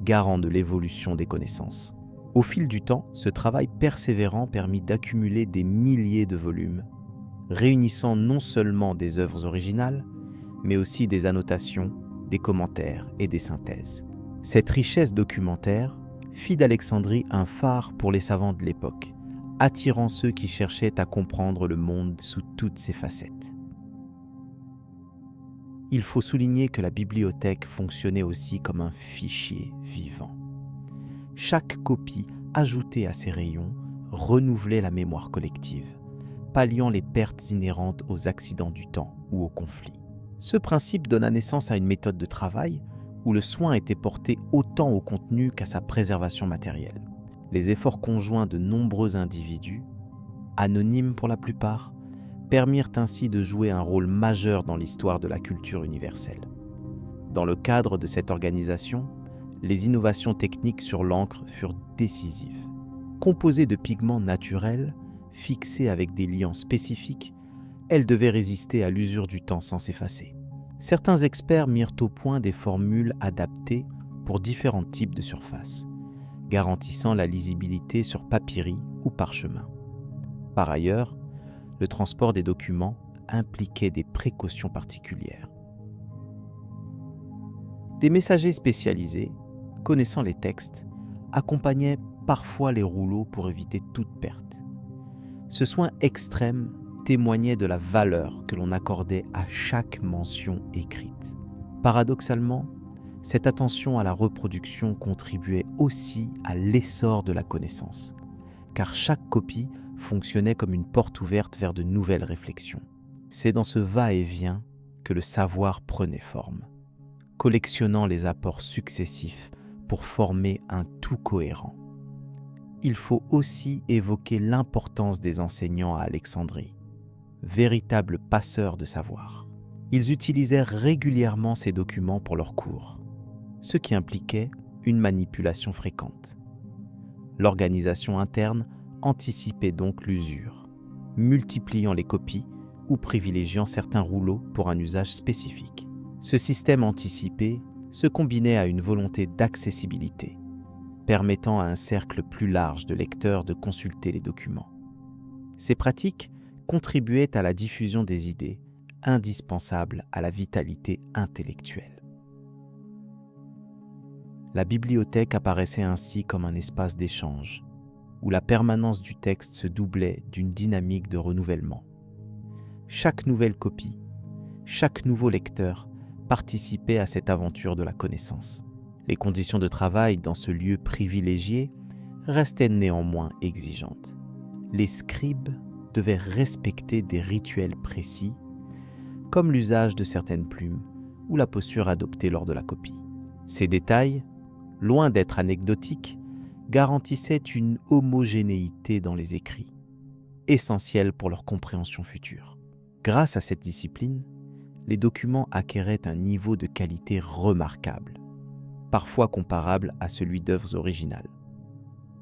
garant de l'évolution des connaissances. Au fil du temps, ce travail persévérant permit d'accumuler des milliers de volumes, réunissant non seulement des œuvres originales, mais aussi des annotations, des commentaires et des synthèses. Cette richesse documentaire fit d'Alexandrie un phare pour les savants de l'époque, attirant ceux qui cherchaient à comprendre le monde sous toutes ses facettes. Il faut souligner que la bibliothèque fonctionnait aussi comme un fichier vivant. Chaque copie ajoutée à ces rayons renouvelait la mémoire collective, palliant les pertes inhérentes aux accidents du temps ou au conflit. Ce principe donna naissance à une méthode de travail où le soin était porté autant au contenu qu'à sa préservation matérielle. Les efforts conjoints de nombreux individus, anonymes pour la plupart, permirent ainsi de jouer un rôle majeur dans l'histoire de la culture universelle. Dans le cadre de cette organisation, les innovations techniques sur l'encre furent décisives. Composée de pigments naturels, fixés avec des liants spécifiques, elle devait résister à l'usure du temps sans s'effacer. Certains experts mirent au point des formules adaptées pour différents types de surfaces, garantissant la lisibilité sur papyri ou parchemin. Par ailleurs, le transport des documents impliquait des précautions particulières. Des messagers spécialisés, connaissant les textes, accompagnaient parfois les rouleaux pour éviter toute perte. Ce soin extrême témoignait de la valeur que l'on accordait à chaque mention écrite. Paradoxalement, cette attention à la reproduction contribuait aussi à l'essor de la connaissance, car chaque copie fonctionnait comme une porte ouverte vers de nouvelles réflexions. C'est dans ce va-et-vient que le savoir prenait forme, collectionnant les apports successifs pour former un tout cohérent. Il faut aussi évoquer l'importance des enseignants à Alexandrie, véritables passeurs de savoir. Ils utilisèrent régulièrement ces documents pour leurs cours, ce qui impliquait une manipulation fréquente. L'organisation interne anticipait donc l'usure, multipliant les copies ou privilégiant certains rouleaux pour un usage spécifique. Ce système anticipé se combinait à une volonté d'accessibilité, permettant à un cercle plus large de lecteurs de consulter les documents. Ces pratiques contribuaient à la diffusion des idées, indispensables à la vitalité intellectuelle. La bibliothèque apparaissait ainsi comme un espace d'échange, où la permanence du texte se doublait d'une dynamique de renouvellement. Chaque nouvelle copie, chaque nouveau lecteur participait à cette aventure de la connaissance. Les conditions de travail dans ce lieu privilégié restaient néanmoins exigeantes. Les scribes devaient respecter des rituels précis, comme l'usage de certaines plumes ou la posture adoptée lors de la copie. Ces détails, loin d'être anecdotiques, garantissaient une homogénéité dans les écrits, essentielle pour leur compréhension future. Grâce à cette discipline, les documents acquéraient un niveau de qualité remarquable, parfois comparable à celui d'œuvres originales.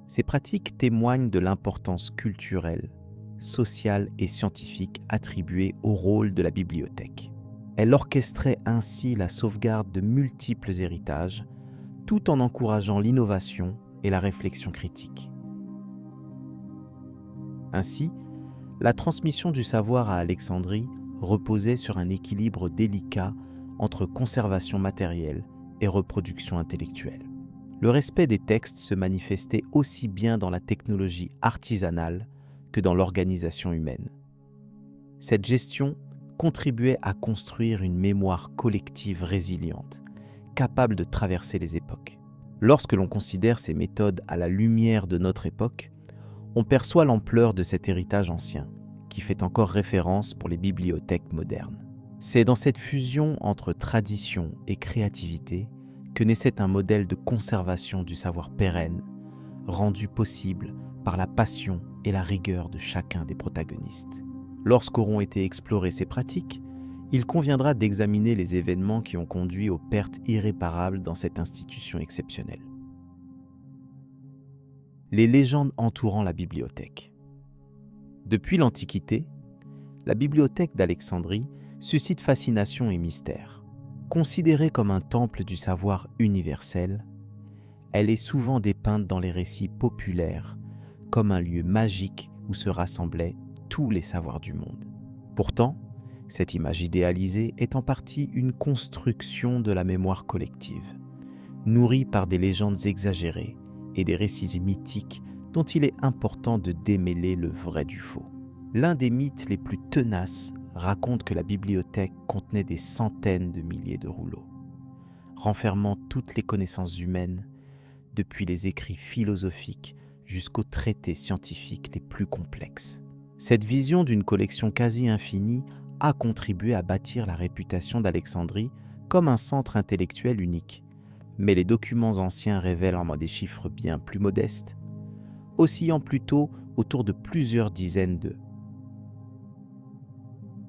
Ces pratiques témoignent de l'importance culturelle, sociale et scientifique attribuée au rôle de la bibliothèque. Elle orchestrait ainsi la sauvegarde de multiples héritages, tout en encourageant l'innovation et la réflexion critique. Ainsi, la transmission du savoir à Alexandrie reposait sur un équilibre délicat entre conservation matérielle et reproduction intellectuelle. Le respect des textes se manifestait aussi bien dans la technologie artisanale que dans l'organisation humaine. Cette gestion contribuait à construire une mémoire collective résiliente, capable de traverser les époques. Lorsque l'on considère ces méthodes à la lumière de notre époque, on perçoit l'ampleur de cet héritage ancien, qui fait encore référence pour les bibliothèques modernes. C'est dans cette fusion entre tradition et créativité que naissait un modèle de conservation du savoir pérenne, rendu possible par la passion et la rigueur de chacun des protagonistes. Lorsqu'auront été explorées ces pratiques, il conviendra d'examiner les événements qui ont conduit aux pertes irréparables dans cette institution exceptionnelle. Les légendes entourant la bibliothèque. Depuis l'Antiquité, la bibliothèque d'Alexandrie suscite fascination et mystère. Considérée comme un temple du savoir universel, elle est souvent dépeinte dans les récits populaires comme un lieu magique où se rassemblaient tous les savoirs du monde. Pourtant, cette image idéalisée est en partie une construction de la mémoire collective, nourrie par des légendes exagérées et des récits mythiques dont il est important de démêler le vrai du faux. L'un des mythes les plus tenaces raconte que la bibliothèque contenait des centaines de milliers de rouleaux, renfermant toutes les connaissances humaines, depuis les écrits philosophiques jusqu'aux traités scientifiques les plus complexes. Cette vision d'une collection quasi infinie a contribué à bâtir la réputation d'Alexandrie comme un centre intellectuel unique. Mais les documents anciens révèlent des chiffres bien plus modestes, oscillant plutôt autour de plusieurs dizaines de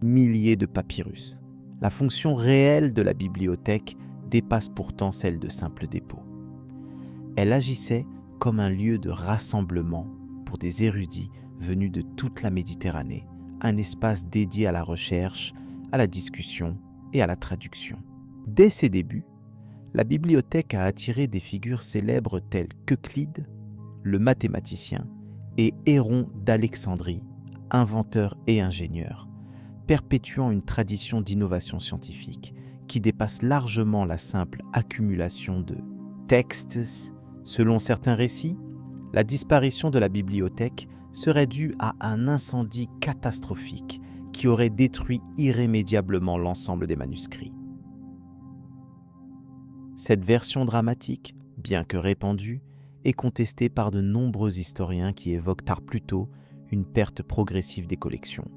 milliers de papyrus. La fonction réelle de la bibliothèque dépasse pourtant celle de simple dépôt. Elle agissait comme un lieu de rassemblement pour des érudits venus de toute la Méditerranée, un espace dédié à la recherche, à la discussion et à la traduction. Dès ses débuts, la bibliothèque a attiré des figures célèbres telles qu'Euclide, le mathématicien, et Héron d'Alexandrie, inventeur et ingénieur, perpétuant une tradition d'innovation scientifique qui dépasse largement la simple accumulation de textes. Selon certains récits, la disparition de la bibliothèque serait due à un incendie catastrophique qui aurait détruit irrémédiablement l'ensemble des manuscrits. Cette version dramatique, bien que répandue, est contestée par de nombreux historiens qui évoquent tard plus tôt une perte progressive des collections,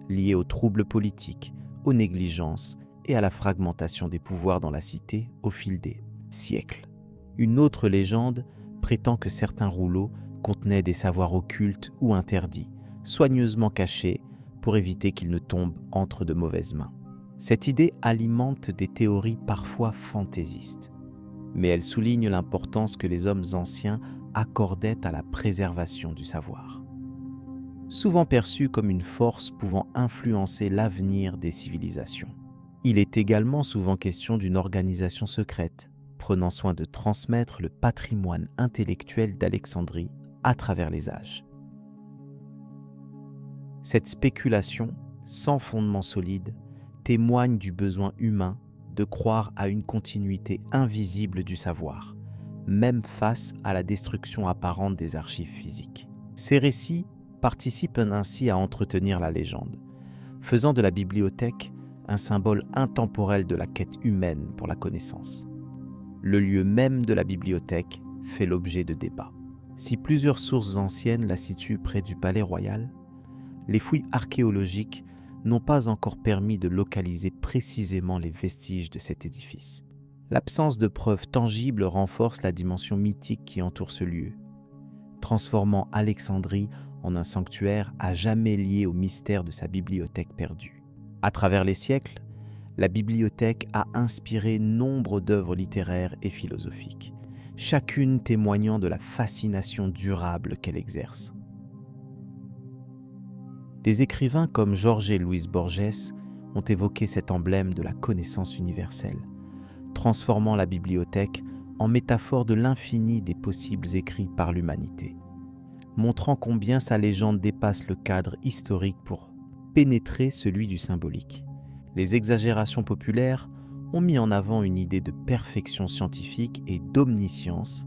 liée aux troubles politiques, aux négligences et à la fragmentation des pouvoirs dans la cité au fil des siècles. Une autre légende prétend que certains rouleaux contenaient des savoirs occultes ou interdits, soigneusement cachés pour éviter qu'ils ne tombent entre de mauvaises mains. Cette idée alimente des théories parfois fantaisistes, mais elle souligne l'importance que les hommes anciens accordaient à la préservation du savoir. Souvent perçue comme une force pouvant influencer l'avenir des civilisations. Il est également souvent question d'une organisation secrète, prenant soin de transmettre le patrimoine intellectuel d'Alexandrie à travers les âges. Cette spéculation, sans fondement solide, témoigne du besoin humain de croire à une continuité invisible du savoir, même face à la destruction apparente des archives physiques. Ces récits participent ainsi à entretenir la légende, faisant de la bibliothèque un symbole intemporel de la quête humaine pour la connaissance. Le lieu même de la bibliothèque fait l'objet de débats. Si plusieurs sources anciennes la situent près du palais royal, les fouilles archéologiques n'ont pas encore permis de localiser précisément les vestiges de cet édifice. L'absence de preuves tangibles renforce la dimension mythique qui entoure ce lieu, transformant Alexandrie en un sanctuaire à jamais lié au mystère de sa bibliothèque perdue. À travers les siècles, la bibliothèque a inspiré nombre d'œuvres littéraires et philosophiques, chacune témoignant de la fascination durable qu'elle exerce. Des écrivains comme Jorge Luis Borges ont évoqué cet emblème de la connaissance universelle, transformant la bibliothèque en métaphore de l'infini des possibles écrits par l'humanité, montrant combien sa légende dépasse le cadre historique pour pénétrer celui du symbolique. Les exagérations populaires ont mis en avant une idée de perfection scientifique et d'omniscience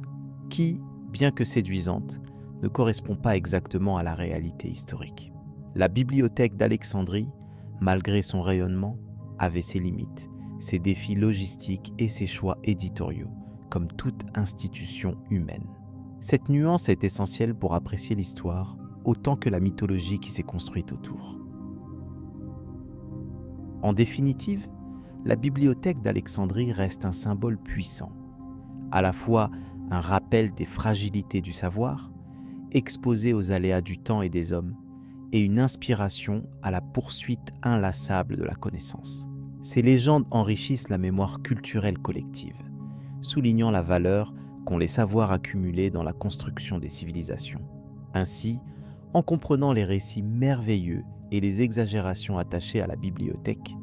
qui, bien que séduisante, ne correspond pas exactement à la réalité historique. La bibliothèque d'Alexandrie, malgré son rayonnement, avait ses limites, ses défis logistiques et ses choix éditoriaux, comme toute institution humaine. Cette nuance est essentielle pour apprécier l'histoire, autant que la mythologie qui s'est construite autour. En définitive, la bibliothèque d'Alexandrie reste un symbole puissant, à la fois un rappel des fragilités du savoir, exposé aux aléas du temps et des hommes, et une inspiration à la poursuite inlassable de la connaissance. Ces légendes enrichissent la mémoire culturelle collective, soulignant la valeur qu'ont les savoirs accumulés dans la construction des civilisations. Ainsi, en comprenant les récits merveilleux et les exagérations attachées à la bibliothèque,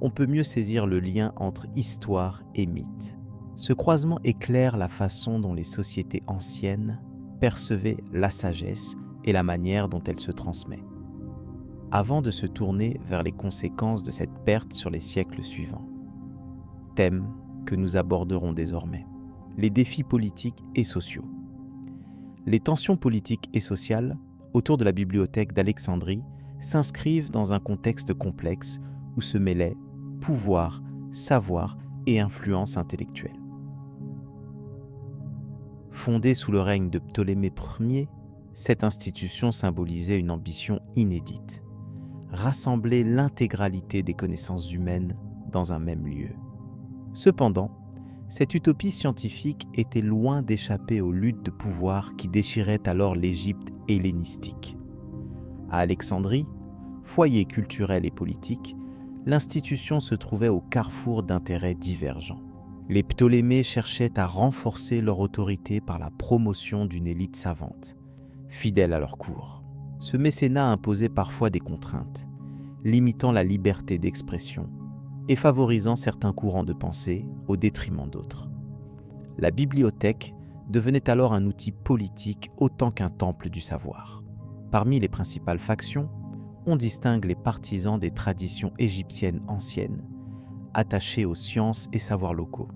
on peut mieux saisir le lien entre histoire et mythe. Ce croisement éclaire la façon dont les sociétés anciennes percevaient la sagesse et la manière dont elle se transmet, avant de se tourner vers les conséquences de cette perte sur les siècles suivants. Thème que nous aborderons désormais. Les défis politiques et sociaux. Les tensions politiques et sociales autour de la bibliothèque d'Alexandrie s'inscrivent dans un contexte complexe où se mêlaient pouvoir, savoir et influence intellectuelle. Fondée sous le règne de Ptolémée Ier, cette institution symbolisait une ambition inédite, rassembler l'intégralité des connaissances humaines dans un même lieu. Cependant, cette utopie scientifique était loin d'échapper aux luttes de pouvoir qui déchiraient alors l'Égypte hellénistique. À Alexandrie, foyer culturel et politique, l'institution se trouvait au carrefour d'intérêts divergents. Les Ptolémées cherchaient à renforcer leur autorité par la promotion d'une élite savante, fidèle à leur cour. Ce mécénat imposait parfois des contraintes, limitant la liberté d'expression et favorisant certains courants de pensée au détriment d'autres. La bibliothèque devenait alors un outil politique autant qu'un temple du savoir. Parmi les principales factions, on distingue les partisans des traditions égyptiennes anciennes, attachés aux sciences et savoirs locaux,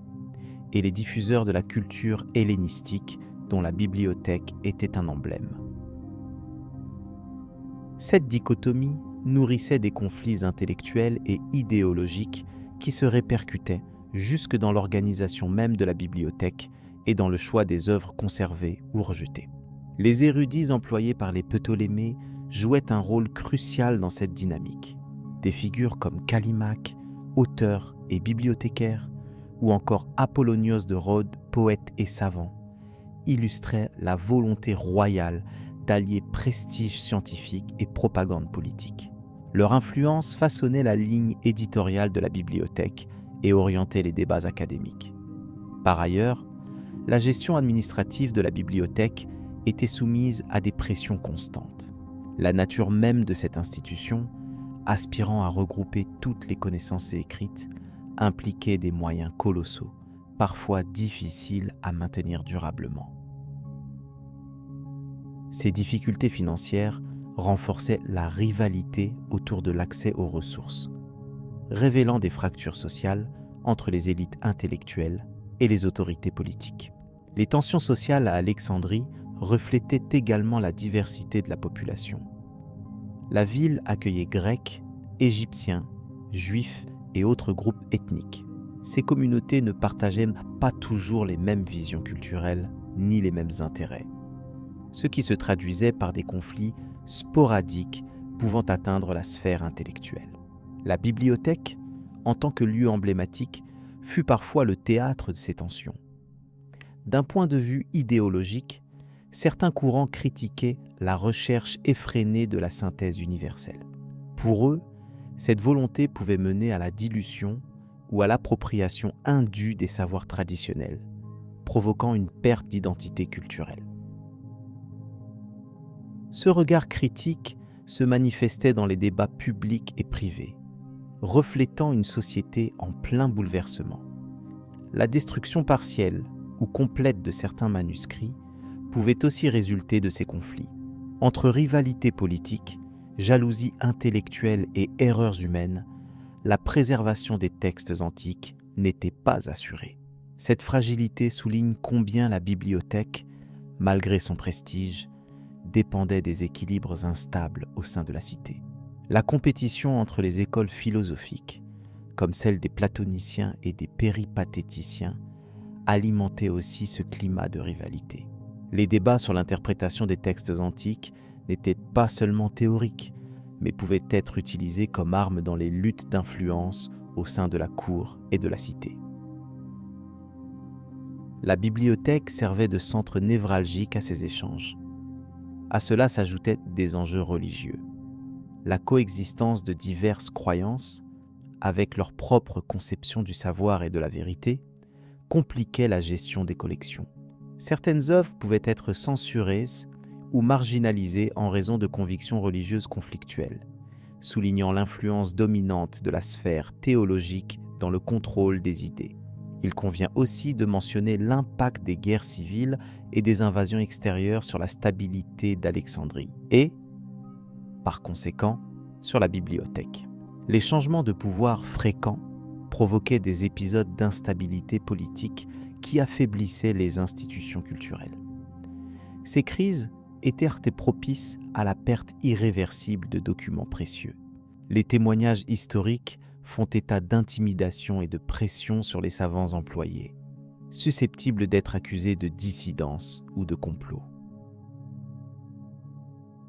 et les diffuseurs de la culture hellénistique dont la bibliothèque était un emblème. Cette dichotomie nourrissait des conflits intellectuels et idéologiques qui se répercutaient jusque dans l'organisation même de la bibliothèque et dans le choix des œuvres conservées ou rejetées. Les érudits employés par les Ptolémées jouaient un rôle crucial dans cette dynamique. Des figures comme Callimaque, auteur et bibliothécaire, ou encore Apollonios de Rhodes, poète et savant, illustraient la volonté royale d'allier prestige scientifique et propagande politique. Leur influence façonnait la ligne éditoriale de la bibliothèque et orientait les débats académiques. Par ailleurs, la gestion administrative de la bibliothèque était soumise à des pressions constantes. La nature même de cette institution, aspirant à regrouper toutes les connaissances écrites, impliquait des moyens colossaux, parfois difficiles à maintenir durablement. Ces difficultés financières renforçaient la rivalité autour de l'accès aux ressources, révélant des fractures sociales entre les élites intellectuelles et les autorités politiques. Les tensions sociales à Alexandrie reflétaient également la diversité de la population. La ville accueillait Grecs, Égyptiens, Juifs et autres groupes ethniques. Ces communautés ne partageaient pas toujours les mêmes visions culturelles ni les mêmes intérêts, ce qui se traduisait par des conflits sporadiques pouvant atteindre la sphère intellectuelle. La bibliothèque, en tant que lieu emblématique, fut parfois le théâtre de ces tensions. D'un point de vue idéologique, certains courants critiquaient la recherche effrénée de la synthèse universelle. Pour eux, cette volonté pouvait mener à la dilution ou à l'appropriation indue des savoirs traditionnels, provoquant une perte d'identité culturelle. Ce regard critique se manifestait dans les débats publics et privés, reflétant une société en plein bouleversement. La destruction partielle ou complète de certains manuscrits pouvait aussi résulter de ces conflits. Entre rivalité politique, jalousie intellectuelle et erreurs humaines, la préservation des textes antiques n'était pas assurée. Cette fragilité souligne combien la bibliothèque, malgré son prestige, dépendait des équilibres instables au sein de la cité. La compétition entre les écoles philosophiques, comme celle des platoniciens et des péripatéticiens, alimentait aussi ce climat de rivalité. Les débats sur l'interprétation des textes antiques n'étaient pas seulement théoriques, mais pouvaient être utilisés comme armes dans les luttes d'influence au sein de la cour et de la cité. La bibliothèque servait de centre névralgique à ces échanges. À cela s'ajoutaient des enjeux religieux. La coexistence de diverses croyances, avec leur propre conception du savoir et de la vérité, compliquait la gestion des collections. Certaines œuvres pouvaient être censurées ou marginalisées en raison de convictions religieuses conflictuelles, soulignant l'influence dominante de la sphère théologique dans le contrôle des idées. Il convient aussi de mentionner l'impact des guerres civiles et des invasions extérieures sur la stabilité d'Alexandrie et, par conséquent, sur la bibliothèque. Les changements de pouvoir fréquents provoquaient des épisodes d'instabilité politique qui affaiblissaient les institutions culturelles. Ces crises étaient propices à la perte irréversible de documents précieux. Les témoignages historiques font état d'intimidation et de pression sur les savants employés, susceptibles d'être accusés de dissidence ou de complot.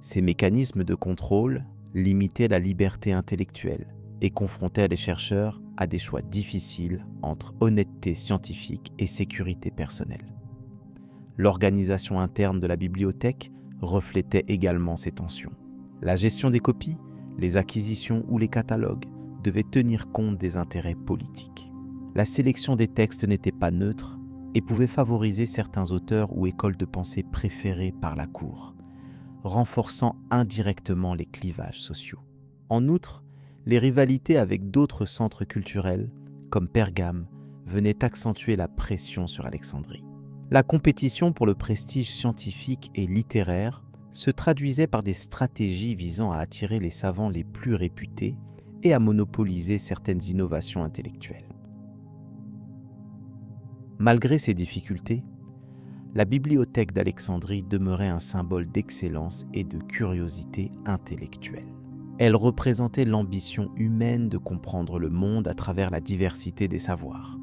Ces mécanismes de contrôle, limitait la liberté intellectuelle et confrontait les chercheurs à des choix difficiles entre honnêteté scientifique et sécurité personnelle. L'organisation interne de la bibliothèque reflétait également ces tensions. La gestion des copies, les acquisitions ou les catalogues devaient tenir compte des intérêts politiques. La sélection des textes n'était pas neutre et pouvait favoriser certains auteurs ou écoles de pensée préférés par la cour, renforçant indirectement les clivages sociaux. En outre, les rivalités avec d'autres centres culturels, comme Pergame, venaient accentuer la pression sur Alexandrie. La compétition pour le prestige scientifique et littéraire se traduisait par des stratégies visant à attirer les savants les plus réputés et à monopoliser certaines innovations intellectuelles. Malgré ces difficultés, la bibliothèque d'Alexandrie demeurait un symbole d'excellence et de curiosité intellectuelle. Elle représentait l'ambition humaine de comprendre le monde à travers la diversité des savoirs,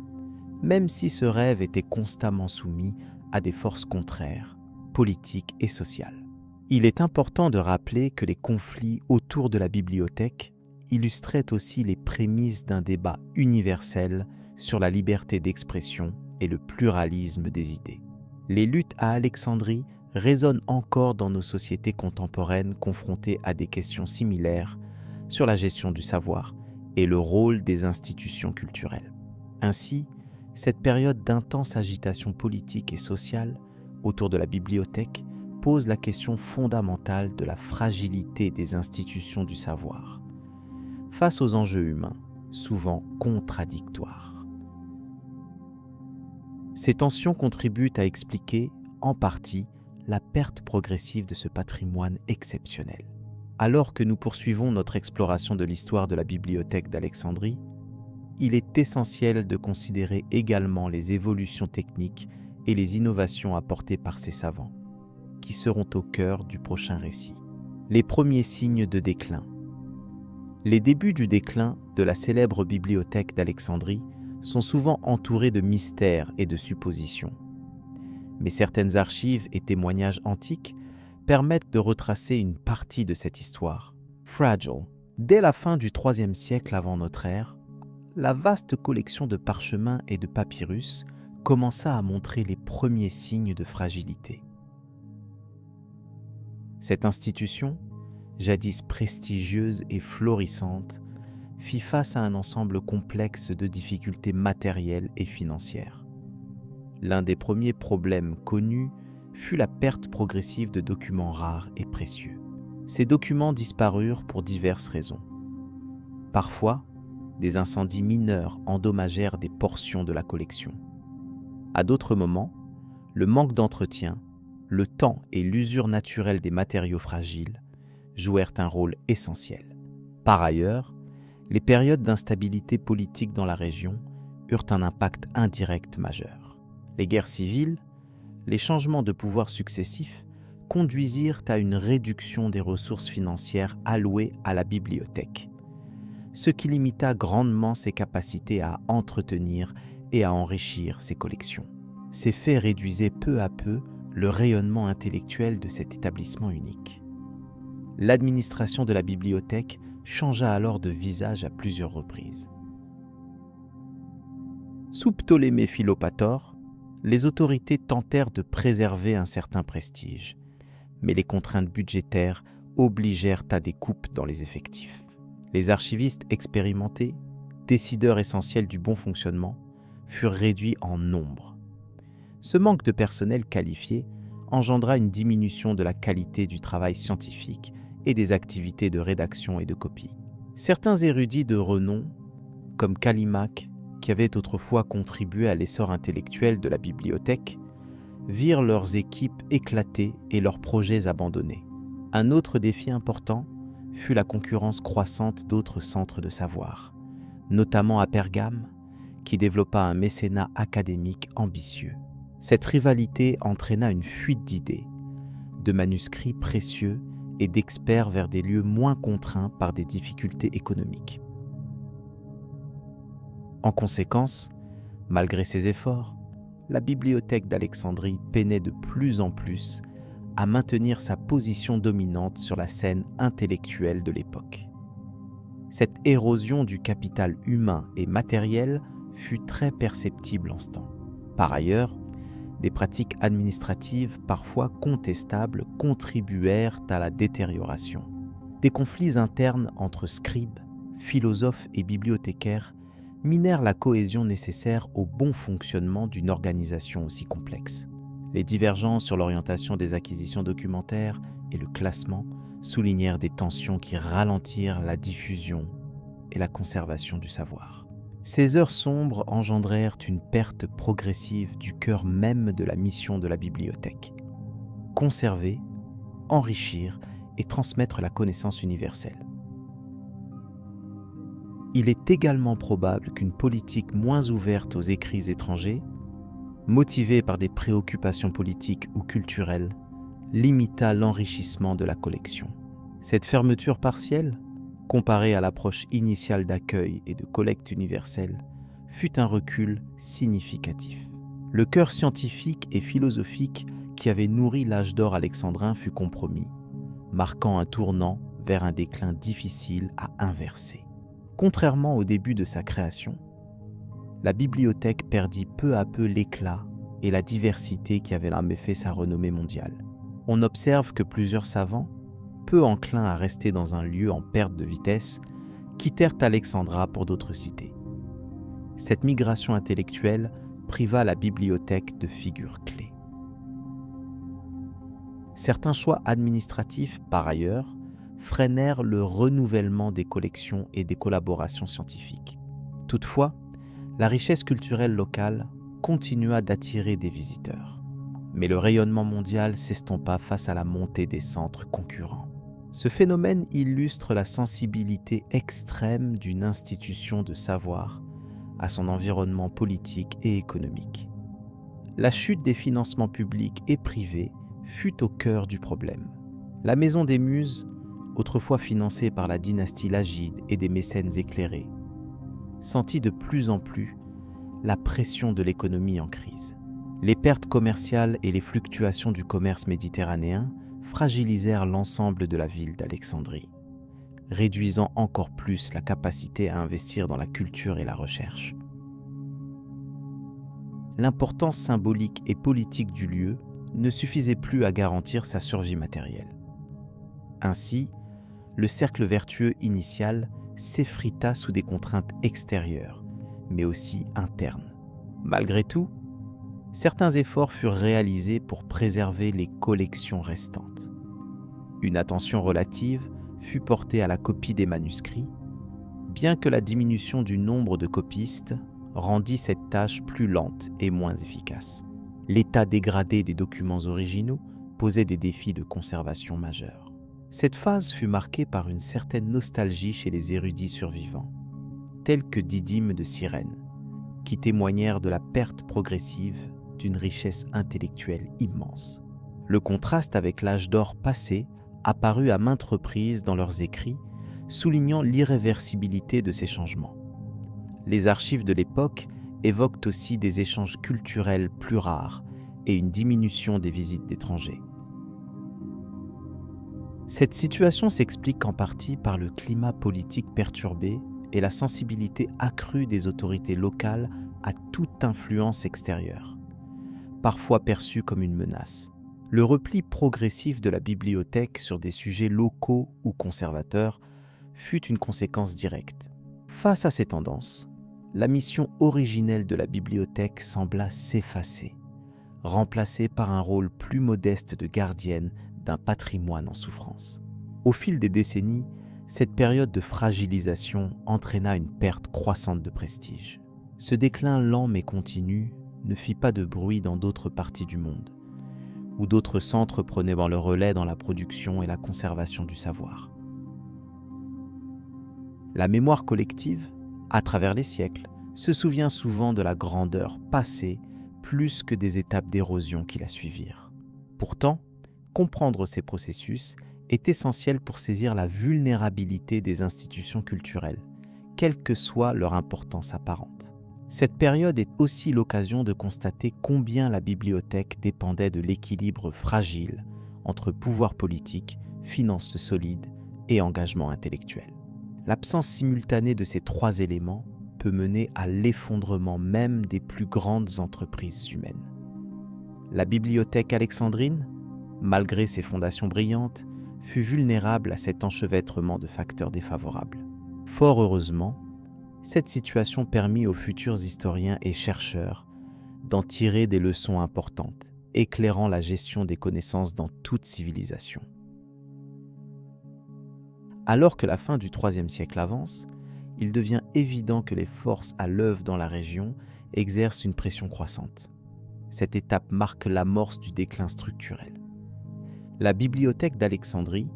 même si ce rêve était constamment soumis à des forces contraires, politiques et sociales. Il est important de rappeler que les conflits autour de la bibliothèque illustraient aussi les prémices d'un débat universel sur la liberté d'expression et le pluralisme des idées. Les luttes à Alexandrie résonnent encore dans nos sociétés contemporaines confrontées à des questions similaires sur la gestion du savoir et le rôle des institutions culturelles. Ainsi, cette période d'intense agitation politique et sociale autour de la bibliothèque pose la question fondamentale de la fragilité des institutions du savoir face aux enjeux humains, souvent contradictoires. Ces tensions contribuent à expliquer, en partie, la perte progressive de ce patrimoine exceptionnel. Alors que nous poursuivons notre exploration de l'histoire de la bibliothèque d'Alexandrie, il est essentiel de considérer également les évolutions techniques et les innovations apportées par ces savants, qui seront au cœur du prochain récit. Les premiers signes de déclin. Les débuts du déclin de la célèbre bibliothèque d'Alexandrie sont souvent entourés de mystères et de suppositions. Mais certaines archives et témoignages antiques permettent de retracer une partie de cette histoire. Fragile. Dès la fin du IIIe siècle avant notre ère, la vaste collection de parchemins et de papyrus commença à montrer les premiers signes de fragilité. Cette institution, jadis prestigieuse et florissante, fit face à un ensemble complexe de difficultés matérielles et financières. L'un des premiers problèmes connus fut la perte progressive de documents rares et précieux. Ces documents disparurent pour diverses raisons. Parfois, des incendies mineurs endommagèrent des portions de la collection. À d'autres moments, le manque d'entretien, le temps et l'usure naturelle des matériaux fragiles jouèrent un rôle essentiel. Par ailleurs, les périodes d'instabilité politique dans la région eurent un impact indirect majeur. Les guerres civiles, les changements de pouvoir successifs conduisirent à une réduction des ressources financières allouées à la bibliothèque, ce qui limita grandement ses capacités à entretenir et à enrichir ses collections. Ces faits réduisaient peu à peu le rayonnement intellectuel de cet établissement unique. L'administration de la bibliothèque changea alors de visage à plusieurs reprises. Sous Ptolémée Philopator, les autorités tentèrent de préserver un certain prestige, mais les contraintes budgétaires obligèrent à des coupes dans les effectifs. Les archivistes expérimentés, décideurs essentiels du bon fonctionnement, furent réduits en nombre. Ce manque de personnel qualifié engendra une diminution de la qualité du travail scientifique et des activités de rédaction et de copie. Certains érudits de renom, comme Callimaque, qui avait autrefois contribué à l'essor intellectuel de la bibliothèque, virent leurs équipes éclater et leurs projets abandonnés. Un autre défi important fut la concurrence croissante d'autres centres de savoir, notamment à Pergame, qui développa un mécénat académique ambitieux. Cette rivalité entraîna une fuite d'idées, de manuscrits précieux et d'experts vers des lieux moins contraints par des difficultés économiques. En conséquence, malgré ses efforts, la bibliothèque d'Alexandrie peinait de plus en plus à maintenir sa position dominante sur la scène intellectuelle de l'époque. Cette érosion du capital humain et matériel fut très perceptible en ce temps. Par ailleurs, des pratiques administratives parfois contestables contribuèrent à la détérioration. Des conflits internes entre scribes, philosophes et bibliothécaires minèrent la cohésion nécessaire au bon fonctionnement d'une organisation aussi complexe. Les divergences sur l'orientation des acquisitions documentaires et le classement soulignèrent des tensions qui ralentirent la diffusion et la conservation du savoir. Ces heures sombres engendrèrent une perte progressive du cœur même de la mission de la bibliothèque: conserver, enrichir et transmettre la connaissance universelle. Il est également probable qu'une politique moins ouverte aux écrits étrangers, motivée par des préoccupations politiques ou culturelles, limita l'enrichissement de la collection. Cette fermeture partielle, comparée à l'approche initiale d'accueil et de collecte universelle, fut un recul significatif. Le cœur scientifique et philosophique qui avait nourri l'âge d'or alexandrin fut compromis, marquant un tournant vers un déclin difficile à inverser. Contrairement au début de sa création, la bibliothèque perdit peu à peu l'éclat et la diversité qui avaient fait sa renommée mondiale. On observe que plusieurs savants, peu enclins à rester dans un lieu en perte de vitesse, quittèrent Alexandra pour d'autres cités. Cette migration intellectuelle priva la bibliothèque de figures clés. Certains choix administratifs, par ailleurs, freinèrent le renouvellement des collections et des collaborations scientifiques. Toutefois, la richesse culturelle locale continua d'attirer des visiteurs. Mais le rayonnement mondial s'estompa face à la montée des centres concurrents. Ce phénomène illustre la sensibilité extrême d'une institution de savoir à son environnement politique et économique. La chute des financements publics et privés fut au cœur du problème. La Maison des Muses, autrefois financée par la dynastie Lagide et des mécènes éclairés, sentit de plus en plus la pression de l'économie en crise. Les pertes commerciales et les fluctuations du commerce méditerranéen fragilisèrent l'ensemble de la ville d'Alexandrie, réduisant encore plus la capacité à investir dans la culture et la recherche. L'importance symbolique et politique du lieu ne suffisait plus à garantir sa survie matérielle. Ainsi, le cercle vertueux initial s'effrita sous des contraintes extérieures, mais aussi internes. Malgré tout, certains efforts furent réalisés pour préserver les collections restantes. Une attention relative fut portée à la copie des manuscrits, bien que la diminution du nombre de copistes rendit cette tâche plus lente et moins efficace. L'état dégradé des documents originaux posait des défis de conservation majeurs. Cette phase fut marquée par une certaine nostalgie chez les érudits survivants, tels que Didyme de Cyrène, qui témoignèrent de la perte progressive d'une richesse intellectuelle immense. Le contraste avec l'âge d'or passé apparut à maintes reprises dans leurs écrits, soulignant l'irréversibilité de ces changements. Les archives de l'époque évoquent aussi des échanges culturels plus rares et une diminution des visites d'étrangers. Cette situation s'explique en partie par le climat politique perturbé et la sensibilité accrue des autorités locales à toute influence extérieure, parfois perçue comme une menace. Le repli progressif de la bibliothèque sur des sujets locaux ou conservateurs fut une conséquence directe. Face à ces tendances, la mission originelle de la bibliothèque sembla s'effacer, remplacée par un rôle plus modeste de gardienne d'un patrimoine en souffrance. Au fil des décennies, cette période de fragilisation entraîna une perte croissante de prestige. Ce déclin lent mais continu ne fit pas de bruit dans d'autres parties du monde, où d'autres centres prenaient le relais dans la production et la conservation du savoir. La mémoire collective, à travers les siècles, se souvient souvent de la grandeur passée plus que des étapes d'érosion qui la suivirent. Pourtant, comprendre ces processus est essentiel pour saisir la vulnérabilité des institutions culturelles, quelle que soit leur importance apparente. Cette période est aussi l'occasion de constater combien la bibliothèque dépendait de l'équilibre fragile entre pouvoir politique, finances solides et engagement intellectuel. L'absence simultanée de ces trois éléments peut mener à l'effondrement même des plus grandes entreprises humaines. La bibliothèque alexandrine, malgré ses fondations brillantes, fut vulnérable à cet enchevêtrement de facteurs défavorables. Fort heureusement, cette situation permit aux futurs historiens et chercheurs d'en tirer des leçons importantes, éclairant la gestion des connaissances dans toute civilisation. Alors que la fin du IIIe siècle avance, il devient évident que les forces à l'œuvre dans la région exercent une pression croissante. Cette étape marque l'amorce du déclin structurel. La bibliothèque d'Alexandrie,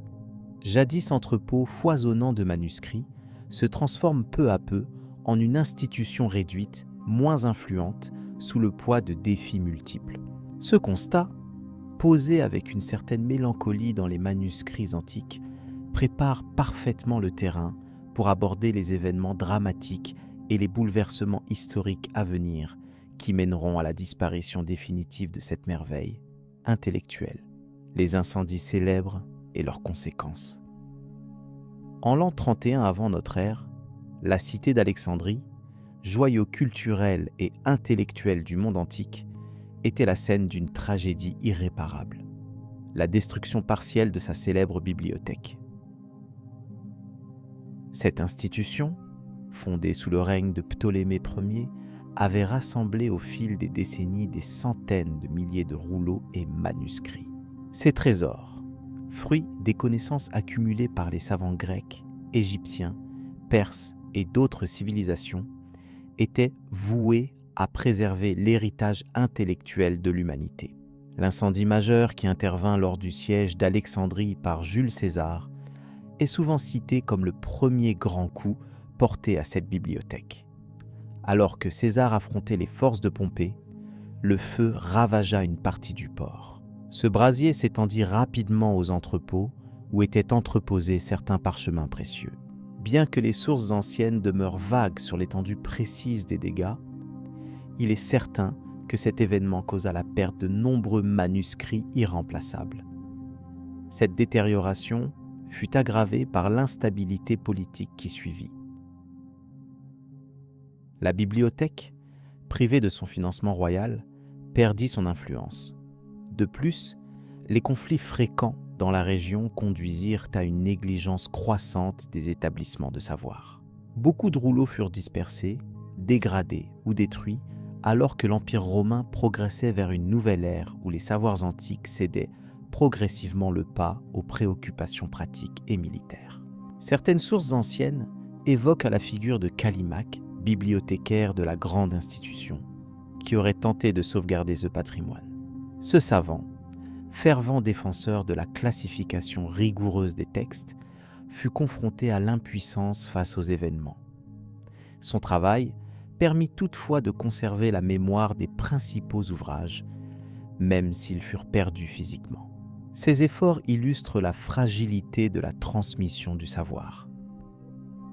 jadis entrepôt foisonnant de manuscrits, se transforme peu à peu en une institution réduite, moins influente, sous le poids de défis multiples. Ce constat, posé avec une certaine mélancolie dans les manuscrits antiques, prépare parfaitement le terrain pour aborder les événements dramatiques et les bouleversements historiques à venir qui mèneront à la disparition définitive de cette merveille intellectuelle, les incendies célèbres et leurs conséquences. En l'an 31 avant notre ère, la cité d'Alexandrie, joyau culturel et intellectuel du monde antique, était la scène d'une tragédie irréparable, la destruction partielle de sa célèbre bibliothèque. Cette institution, fondée sous le règne de Ptolémée Ier, avait rassemblé au fil des décennies des centaines de milliers de rouleaux et manuscrits. Ces trésors, fruits des connaissances accumulées par les savants grecs, égyptiens, perses et d'autres civilisations, étaient voués à préserver l'héritage intellectuel de l'humanité. L'incendie majeur qui intervint lors du siège d'Alexandrie par Jules César est souvent cité comme le premier grand coup porté à cette bibliothèque. Alors que César affrontait les forces de Pompée, le feu ravagea une partie du port. Ce brasier s'étendit rapidement aux entrepôts où étaient entreposés certains parchemins précieux. Bien que les sources anciennes demeurent vagues sur l'étendue précise des dégâts, il est certain que cet événement causa la perte de nombreux manuscrits irremplaçables. Cette détérioration fut aggravée par l'instabilité politique qui suivit. La bibliothèque, privée de son financement royal, perdit son influence. De plus, les conflits fréquents dans la région conduisirent à une négligence croissante des établissements de savoir. Beaucoup de rouleaux furent dispersés, dégradés ou détruits, alors que l'Empire romain progressait vers une nouvelle ère où les savoirs antiques cédaient progressivement le pas aux préoccupations pratiques et militaires. Certaines sources anciennes évoquent à la figure de Callimaque, bibliothécaire de la grande institution, qui aurait tenté de sauvegarder ce patrimoine. Ce savant, fervent défenseur de la classification rigoureuse des textes, fut confronté à l'impuissance face aux événements. Son travail permit toutefois de conserver la mémoire des principaux ouvrages, même s'ils furent perdus physiquement. Ces efforts illustrent la fragilité de la transmission du savoir,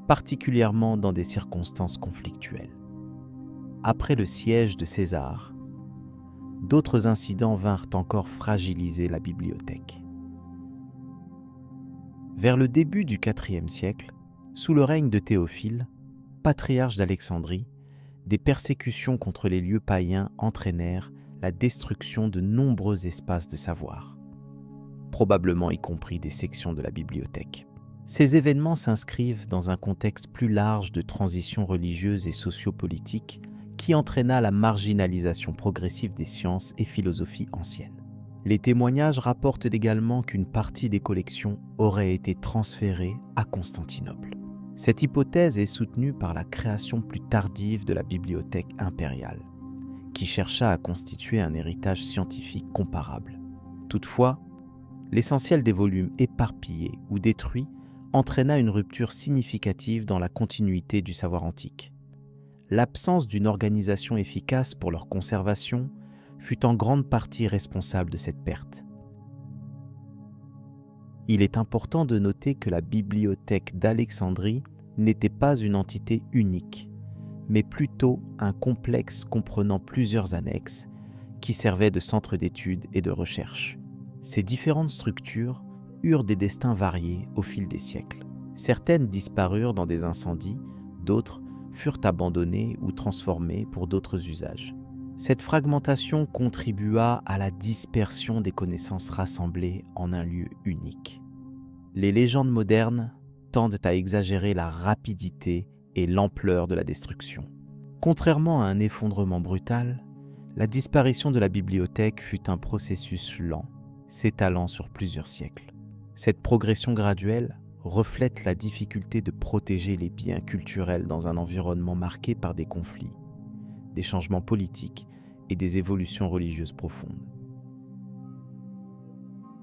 particulièrement dans des circonstances conflictuelles. Après le siège de César, d'autres incidents vinrent encore fragiliser la bibliothèque. Vers le début du IVe siècle, sous le règne de Théophile, patriarche d'Alexandrie, des persécutions contre les lieux païens entraînèrent la destruction de nombreux espaces de savoir, probablement y compris des sections de la bibliothèque. Ces événements s'inscrivent dans un contexte plus large de transition religieuse et sociopolitique qui entraîna la marginalisation progressive des sciences et philosophies anciennes. Les témoignages rapportent également qu'une partie des collections aurait été transférée à Constantinople. Cette hypothèse est soutenue par la création plus tardive de la bibliothèque impériale, qui chercha à constituer un héritage scientifique comparable. Toutefois, l'essentiel des volumes éparpillés ou détruits entraîna une rupture significative dans la continuité du savoir antique. L'absence d'une organisation efficace pour leur conservation fut en grande partie responsable de cette perte. Il est important de noter que la bibliothèque d'Alexandrie n'était pas une entité unique, mais plutôt un complexe comprenant plusieurs annexes qui servaient de centre d'études et de recherche. Ces différentes structures eurent des destins variés au fil des siècles. Certaines disparurent dans des incendies, d'autres furent abandonnées ou transformées pour d'autres usages. Cette fragmentation contribua à la dispersion des connaissances rassemblées en un lieu unique. Les légendes modernes tendent à exagérer la rapidité et l'ampleur de la destruction. Contrairement à un effondrement brutal, la disparition de la bibliothèque fut un processus lent, s'étalant sur plusieurs siècles. Cette progression graduelle reflète la difficulté de protéger les biens culturels dans un environnement marqué par des conflits, des changements politiques et des évolutions religieuses profondes.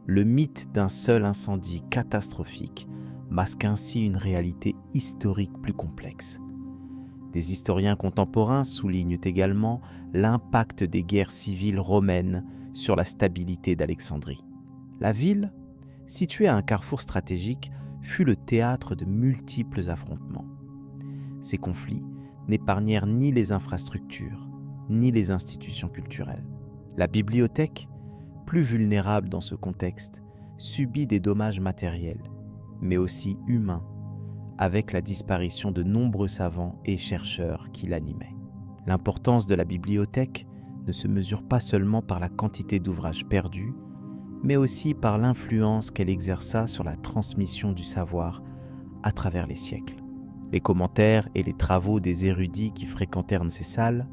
Le mythe d'un seul incendie catastrophique masque ainsi une réalité historique plus complexe. Des historiens contemporains soulignent également l'impact des guerres civiles romaines sur la stabilité d'Alexandrie. La ville, située à un carrefour stratégique, fut le théâtre de multiples affrontements. Ces conflits n'épargnèrent ni les infrastructures, ni les institutions culturelles. La bibliothèque, plus vulnérable dans ce contexte, subit des dommages matériels, mais aussi humains, avec la disparition de nombreux savants et chercheurs qui l'animaient. L'importance de la bibliothèque ne se mesure pas seulement par la quantité d'ouvrages perdus, mais aussi par l'influence qu'elle exerça sur la transmission du savoir à travers les siècles. Les commentaires et les travaux des érudits qui fréquentèrent ces salles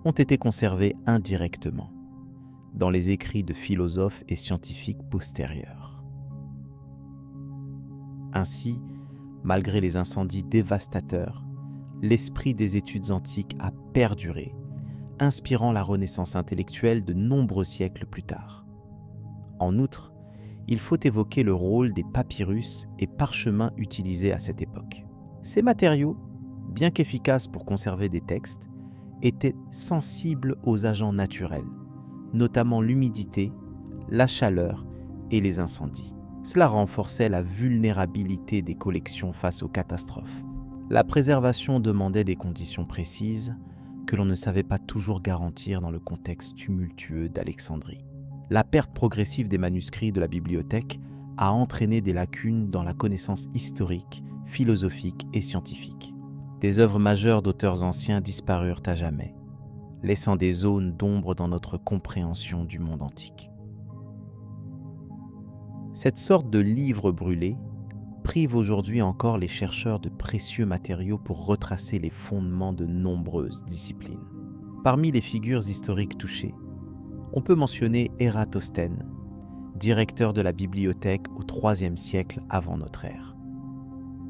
ont été conservés indirectement dans les écrits de philosophes et scientifiques postérieurs. Ainsi, malgré les incendies dévastateurs, l'esprit des études antiques a perduré, inspirant la renaissance intellectuelle de nombreux siècles plus tard. En outre, il faut évoquer le rôle des papyrus et parchemins utilisés à cette époque. Ces matériaux, bien qu'efficaces pour conserver des textes, étaient sensibles aux agents naturels, notamment l'humidité, la chaleur et les incendies. Cela renforçait la vulnérabilité des collections face aux catastrophes. La préservation demandait des conditions précises que l'on ne savait pas toujours garantir dans le contexte tumultueux d'Alexandrie. La perte progressive des manuscrits de la bibliothèque a entraîné des lacunes dans la connaissance historique, philosophique et scientifique. Des œuvres majeures d'auteurs anciens disparurent à jamais, laissant des zones d'ombre dans notre compréhension du monde antique. Cette sorte de livre brûlé prive aujourd'hui encore les chercheurs de précieux matériaux pour retracer les fondements de nombreuses disciplines. Parmi les figures historiques touchées, on peut mentionner Ératosthène, directeur de la bibliothèque au IIIe siècle avant notre ère.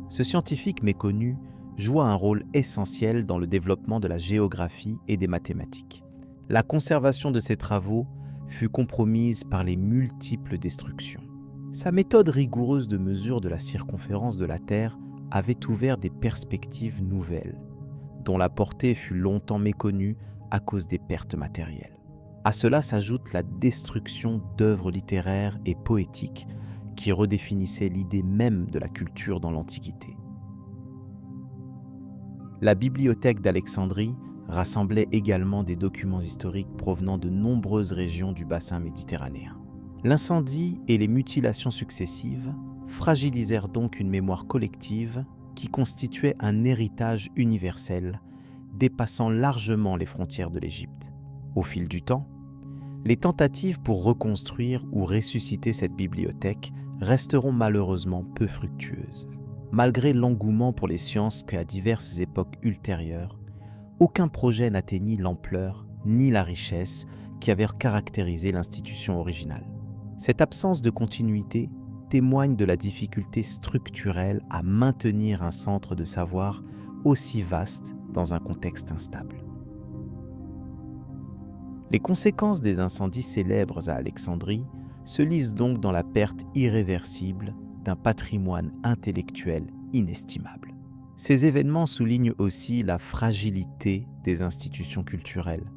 Ce scientifique méconnu joua un rôle essentiel dans le développement de la géographie et des mathématiques. La conservation de ses travaux fut compromise par les multiples destructions. Sa méthode rigoureuse de mesure de la circonférence de la Terre avait ouvert des perspectives nouvelles, dont la portée fut longtemps méconnue à cause des pertes matérielles. À cela s'ajoute la destruction d'œuvres littéraires et poétiques qui redéfinissaient l'idée même de la culture dans l'Antiquité. La bibliothèque d'Alexandrie rassemblait également des documents historiques provenant de nombreuses régions du bassin méditerranéen. L'incendie et les mutilations successives fragilisèrent donc une mémoire collective qui constituait un héritage universel dépassant largement les frontières de l'Égypte. Au fil du temps, les tentatives pour reconstruire ou ressusciter cette bibliothèque resteront malheureusement peu fructueuses. Malgré l'engouement pour les sciences qu'à diverses époques ultérieures, aucun projet n'atteignit l'ampleur ni la richesse qui avaient caractérisé l'institution originale. Cette absence de continuité témoigne de la difficulté structurelle à maintenir un centre de savoir aussi vaste dans un contexte instable. Les conséquences des incendies célèbres à Alexandrie se lisent donc dans la perte irréversible d'un patrimoine intellectuel inestimable. Ces événements soulignent aussi la fragilité des institutions culturelles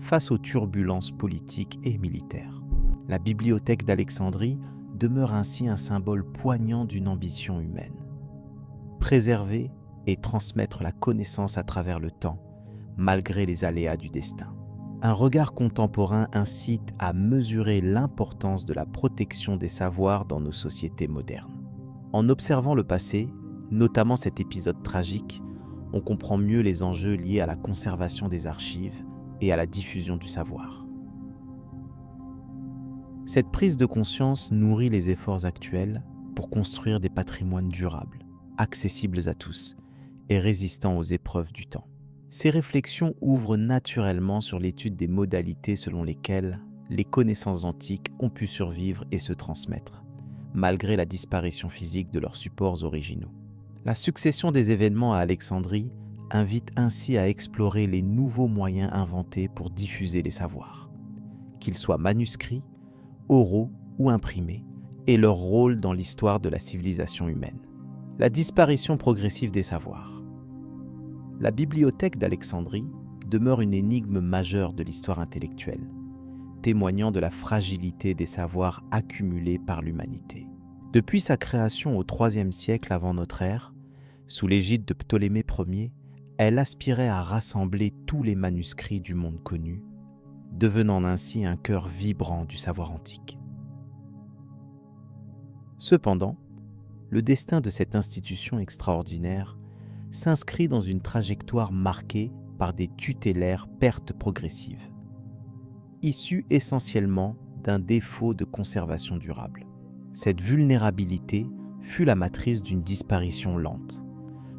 face aux turbulences politiques et militaires. La bibliothèque d'Alexandrie demeure ainsi un symbole poignant d'une ambition humaine. Préserver et transmettre la connaissance à travers le temps, malgré les aléas du destin. Un regard contemporain incite à mesurer l'importance de la protection des savoirs dans nos sociétés modernes. En observant le passé, notamment cet épisode tragique, on comprend mieux les enjeux liés à la conservation des archives et à la diffusion du savoir. Cette prise de conscience nourrit les efforts actuels pour construire des patrimoines durables, accessibles à tous et résistants aux épreuves du temps. Ces réflexions ouvrent naturellement sur l'étude des modalités selon lesquelles les connaissances antiques ont pu survivre et se transmettre, malgré la disparition physique de leurs supports originaux. La succession des événements à Alexandrie invite ainsi à explorer les nouveaux moyens inventés pour diffuser les savoirs, qu'ils soient manuscrits, oraux ou imprimés, et leur rôle dans l'histoire de la civilisation humaine. La disparition progressive des savoirs. La bibliothèque d'Alexandrie demeure une énigme majeure de l'histoire intellectuelle, témoignant de la fragilité des savoirs accumulés par l'humanité. Depuis sa création au IIIe siècle avant notre ère, sous l'égide de Ptolémée Ier, elle aspirait à rassembler tous les manuscrits du monde connu, devenant ainsi un cœur vibrant du savoir antique. Cependant, le destin de cette institution extraordinaire s'inscrit dans une trajectoire marquée par des tutélaires pertes progressives, issues essentiellement d'un défaut de conservation durable. Cette vulnérabilité fut la matrice d'une disparition lente,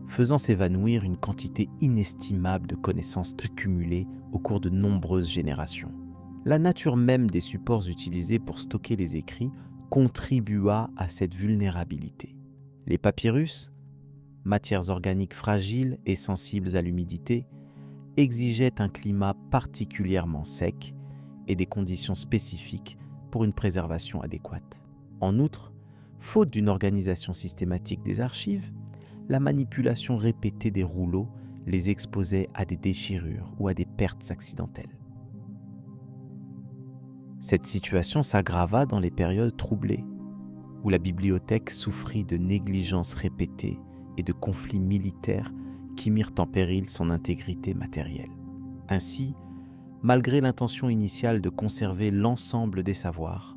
faisant s'évanouir une quantité inestimable de connaissances cumulées au cours de nombreuses générations. La nature même des supports utilisés pour stocker les écrits contribua à cette vulnérabilité. Les papyrus, matières organiques fragiles et sensibles à l'humidité, exigeaient un climat particulièrement sec et des conditions spécifiques pour une préservation adéquate. En outre, faute d'une organisation systématique des archives, la manipulation répétée des rouleaux les exposait à des déchirures ou à des pertes accidentelles. Cette situation s'aggrava dans les périodes troublées, où la bibliothèque souffrit de négligences répétées et de conflits militaires qui mirent en péril son intégrité matérielle. Ainsi, malgré l'intention initiale de conserver l'ensemble des savoirs,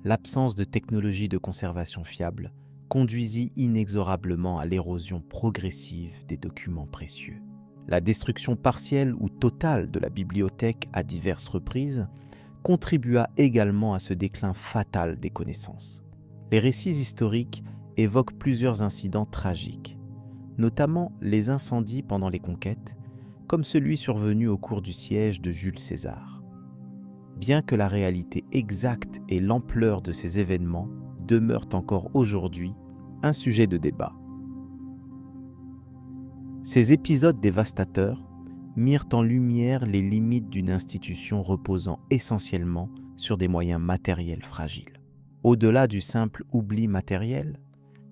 l'absence de technologie de conservation fiable conduisit inexorablement à l'érosion progressive des documents précieux. La destruction partielle ou totale de la bibliothèque à diverses reprises contribua également à ce déclin fatal des connaissances. Les récits historiques évoquent plusieurs incidents tragiques, notamment les incendies pendant les conquêtes, comme celui survenu au cours du siège de Jules César. Bien que la réalité exacte et l'ampleur de ces événements demeurent encore aujourd'hui un sujet de débat. Ces épisodes dévastateurs mirent en lumière les limites d'une institution reposant essentiellement sur des moyens matériels fragiles. Au-delà du simple oubli matériel,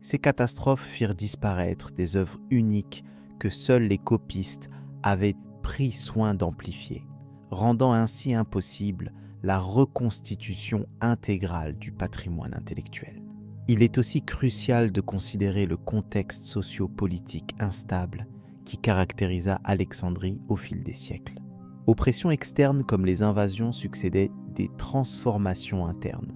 ces catastrophes firent disparaître des œuvres uniques que seuls les copistes avaient pris soin d'amplifier, rendant ainsi impossible la reconstitution intégrale du patrimoine intellectuel. Il est aussi crucial de considérer le contexte socio-politique instable qui caractérisa Alexandrie au fil des siècles. Aux pressions externes comme les invasions succédaient des transformations internes,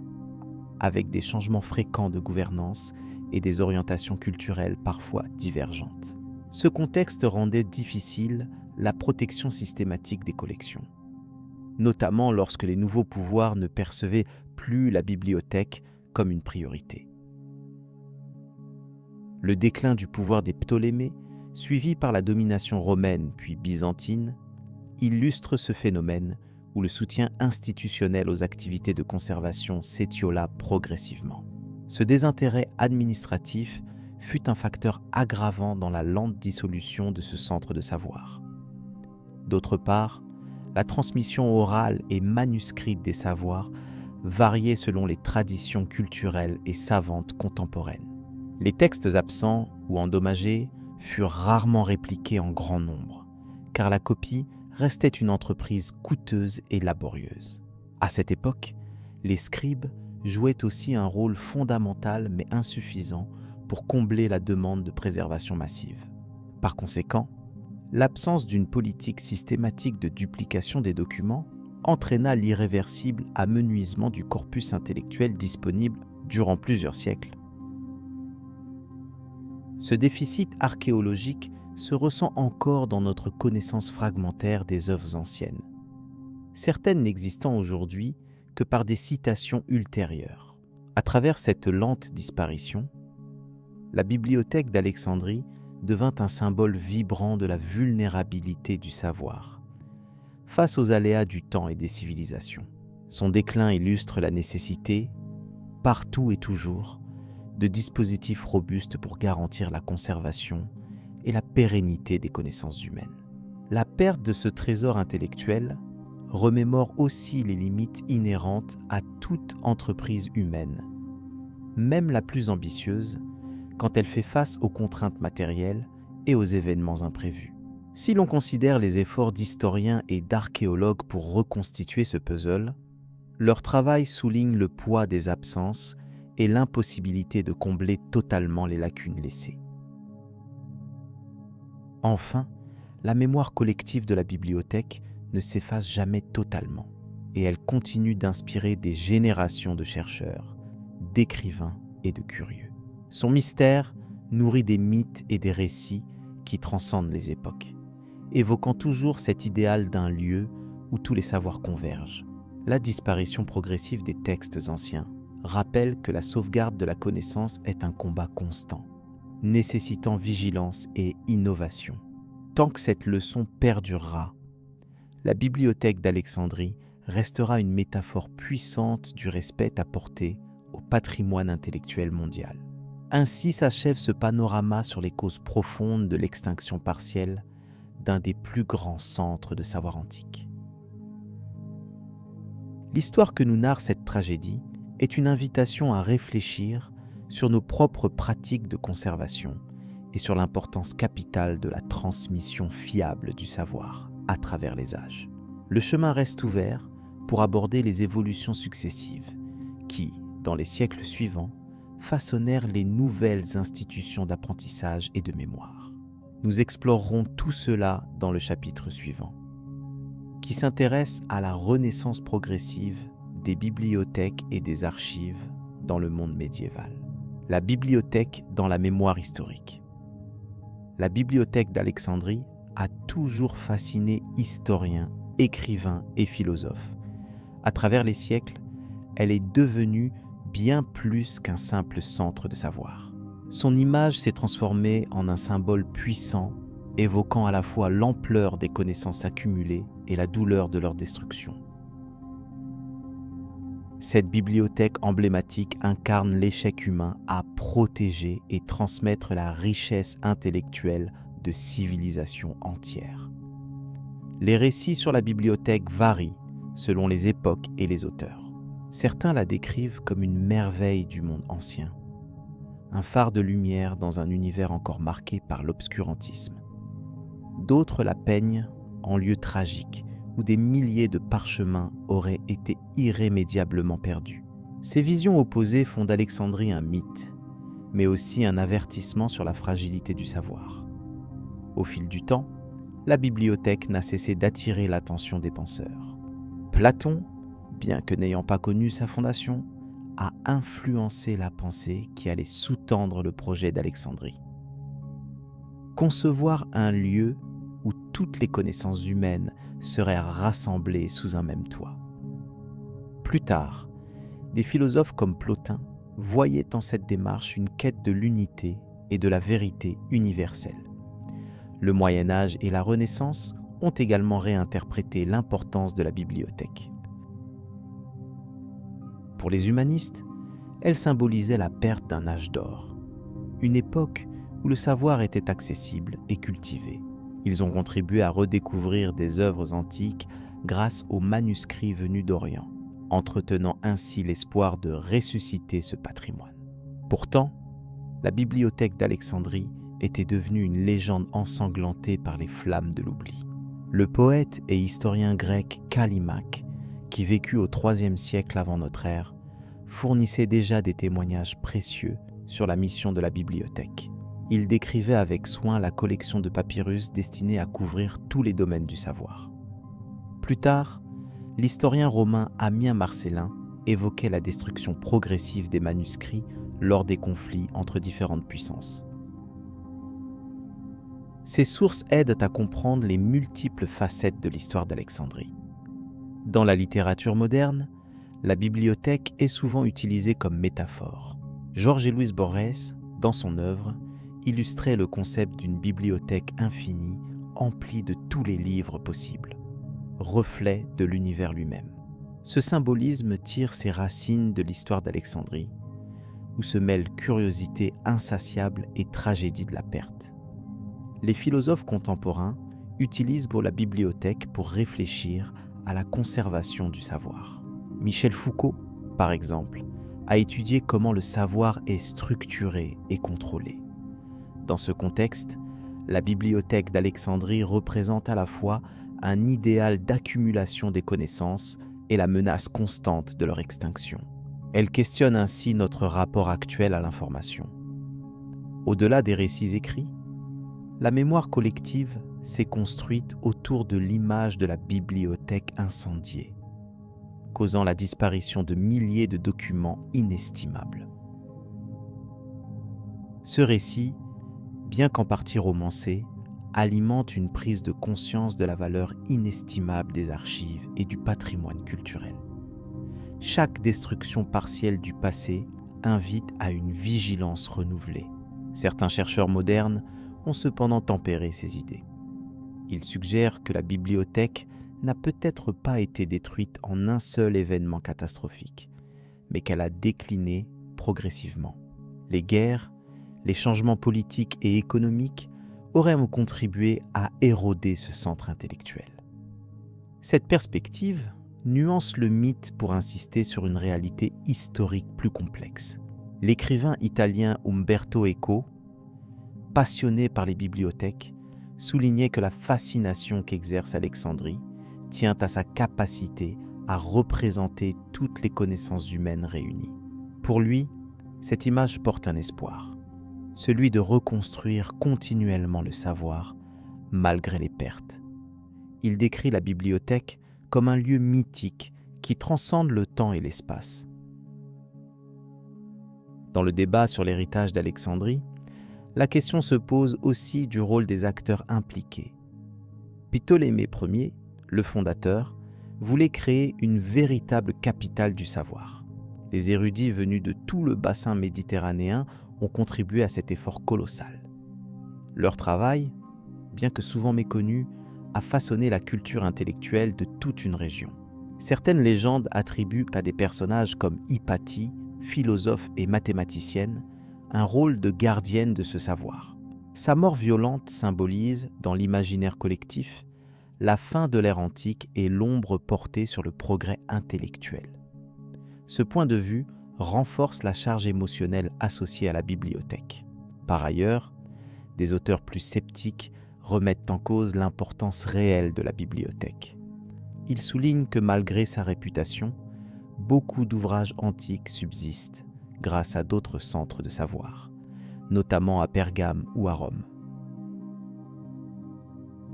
avec des changements fréquents de gouvernance et des orientations culturelles parfois divergentes. Ce contexte rendait difficile la protection systématique des collections, notamment lorsque les nouveaux pouvoirs ne percevaient plus la bibliothèque comme une priorité. Le déclin du pouvoir des Ptolémées, suivi par la domination romaine puis byzantine, illustre ce phénomène où le soutien institutionnel aux activités de conservation s'étiola progressivement. Ce désintérêt administratif fut un facteur aggravant dans la lente dissolution de ce centre de savoir. D'autre part, la transmission orale et manuscrite des savoirs variait selon les traditions culturelles et savantes contemporaines. Les textes absents ou endommagés furent rarement répliqués en grand nombre, car la copie restait une entreprise coûteuse et laborieuse. À cette époque, les scribes jouaient aussi un rôle fondamental mais insuffisant pour combler la demande de préservation massive. Par conséquent, l'absence d'une politique systématique de duplication des documents entraîna l'irréversible amenuisement du corpus intellectuel disponible durant plusieurs siècles. Ce déficit archéologique se ressent encore dans notre connaissance fragmentaire des œuvres anciennes, certaines n'existant aujourd'hui que par des citations ultérieures. À travers cette lente disparition, la bibliothèque d'Alexandrie devint un symbole vibrant de la vulnérabilité du savoir, face aux aléas du temps et des civilisations. Son déclin illustre la nécessité, partout et toujours, de dispositifs robustes pour garantir la conservation et la pérennité des connaissances humaines. La perte de ce trésor intellectuel remémore aussi les limites inhérentes à toute entreprise humaine, même la plus ambitieuse, quand elle fait face aux contraintes matérielles et aux événements imprévus. Si l'on considère les efforts d'historiens et d'archéologues pour reconstituer ce puzzle, leur travail souligne le poids des absences et l'impossibilité de combler totalement les lacunes laissées. Enfin, la mémoire collective de la bibliothèque ne s'efface jamais totalement, et elle continue d'inspirer des générations de chercheurs, d'écrivains et de curieux. Son mystère nourrit des mythes et des récits qui transcendent les époques, évoquant toujours cet idéal d'un lieu où tous les savoirs convergent. La disparition progressive des textes anciens rappelle que la sauvegarde de la connaissance est un combat constant, nécessitant vigilance et innovation. Tant que cette leçon perdurera, la bibliothèque d'Alexandrie restera une métaphore puissante du respect apporté au patrimoine intellectuel mondial. Ainsi s'achève ce panorama sur les causes profondes de l'extinction partielle d'un des plus grands centres de savoir antique. L'histoire que nous narre cette tragédie est une invitation à réfléchir sur nos propres pratiques de conservation et sur l'importance capitale de la transmission fiable du savoir à travers les âges. Le chemin reste ouvert pour aborder les évolutions successives qui, dans les siècles suivants, façonnèrent les nouvelles institutions d'apprentissage et de mémoire. Nous explorerons tout cela dans le chapitre suivant, qui s'intéresse à la renaissance progressive des bibliothèques et des archives dans le monde médiéval. La bibliothèque dans la mémoire historique. La bibliothèque d'Alexandrie a toujours fasciné historiens, écrivains et philosophes. À travers les siècles, elle est devenue bien plus qu'un simple centre de savoir. Son image s'est transformée en un symbole puissant, évoquant à la fois l'ampleur des connaissances accumulées et la douleur de leur destruction. Cette bibliothèque emblématique incarne l'échec humain à protéger et transmettre la richesse intellectuelle de civilisations entières. Les récits sur la bibliothèque varient selon les époques et les auteurs. Certains la décrivent comme une merveille du monde ancien, un phare de lumière dans un univers encore marqué par l'obscurantisme. D'autres la peignent en lieu tragique où des milliers de parchemins auraient été irrémédiablement perdus. Ces visions opposées font d'Alexandrie un mythe, mais aussi un avertissement sur la fragilité du savoir. Au fil du temps, la bibliothèque n'a cessé d'attirer l'attention des penseurs. Platon, bien que n'ayant pas connu sa fondation, a influencé la pensée qui allait sous-tendre le projet d'Alexandrie. Concevoir un lieu où toutes les connaissances humaines seraient rassemblées sous un même toit. Plus tard, des philosophes comme Plotin voyaient en cette démarche une quête de l'unité et de la vérité universelle. Le Moyen Âge et la Renaissance ont également réinterprété l'importance de la bibliothèque. Pour les humanistes, elle symbolisait la perte d'un âge d'or, une époque où le savoir était accessible et cultivé. Ils ont contribué à redécouvrir des œuvres antiques grâce aux manuscrits venus d'Orient, entretenant ainsi l'espoir de ressusciter ce patrimoine. Pourtant, la bibliothèque d'Alexandrie était devenue une légende ensanglantée par les flammes de l'oubli. Le poète et historien grec Callimaque, qui vécut au IIIe siècle avant notre ère, fournissait déjà des témoignages précieux sur la mission de la bibliothèque. Il décrivait avec soin la collection de papyrus destinée à couvrir tous les domaines du savoir. Plus tard, l'historien romain Ammien Marcellin évoquait la destruction progressive des manuscrits lors des conflits entre différentes puissances. Ces sources aident à comprendre les multiples facettes de l'histoire d'Alexandrie. Dans la littérature moderne, la bibliothèque est souvent utilisée comme métaphore. Jorge Luis Borges, dans son œuvre, illustrait le concept d'une bibliothèque infinie emplie de tous les livres possibles, reflet de l'univers lui-même. Ce symbolisme tire ses racines de l'histoire d'Alexandrie, où se mêlent curiosité insatiable et tragédie de la perte. Les philosophes contemporains utilisent la bibliothèque pour réfléchir à la conservation du savoir. Michel Foucault, par exemple, a étudié comment le savoir est structuré et contrôlé. Dans ce contexte, la bibliothèque d'Alexandrie représente à la fois un idéal d'accumulation des connaissances et la menace constante de leur extinction. Elle questionne ainsi notre rapport actuel à l'information. Au-delà des récits écrits, la mémoire collective s'est construite autour de l'image de la bibliothèque incendiée, causant la disparition de milliers de documents inestimables. Ce récit, bien qu'en partie romancé, alimente une prise de conscience de la valeur inestimable des archives et du patrimoine culturel. Chaque destruction partielle du passé invite à une vigilance renouvelée. Certains chercheurs modernes ont cependant tempéré ces idées. Ils suggèrent que la bibliothèque n'a peut-être pas été détruite en un seul événement catastrophique, mais qu'elle a décliné progressivement. Les guerres, les changements politiques et économiques auraient contribué à éroder ce centre intellectuel. Cette perspective nuance le mythe pour insister sur une réalité historique plus complexe. L'écrivain italien Umberto Eco, passionné par les bibliothèques, soulignait que la fascination qu'exerce Alexandrie tient à sa capacité à représenter toutes les connaissances humaines réunies. Pour lui, cette image porte un espoir, celui de reconstruire continuellement le savoir malgré les pertes. Il décrit la bibliothèque comme un lieu mythique qui transcende le temps et l'espace. Dans le débat sur l'héritage d'Alexandrie, la question se pose aussi du rôle des acteurs impliqués. Ptolémée Ier, le fondateur, voulait créer une véritable capitale du savoir. Les érudits venus de tout le bassin méditerranéen ont contribué à cet effort colossal. Leur travail, bien que souvent méconnu, a façonné la culture intellectuelle de toute une région. Certaines légendes attribuent à des personnages comme Hypatie, philosophe et mathématicienne, un rôle de gardienne de ce savoir. Sa mort violente symbolise, dans l'imaginaire collectif, la fin de l'ère antique et l'ombre portée sur le progrès intellectuel. Ce point de vue renforce la charge émotionnelle associée à la bibliothèque. Par ailleurs, des auteurs plus sceptiques remettent en cause l'importance réelle de la bibliothèque. Ils soulignent que malgré sa réputation, beaucoup d'ouvrages antiques subsistent grâce à d'autres centres de savoir, notamment à Pergame ou à Rome.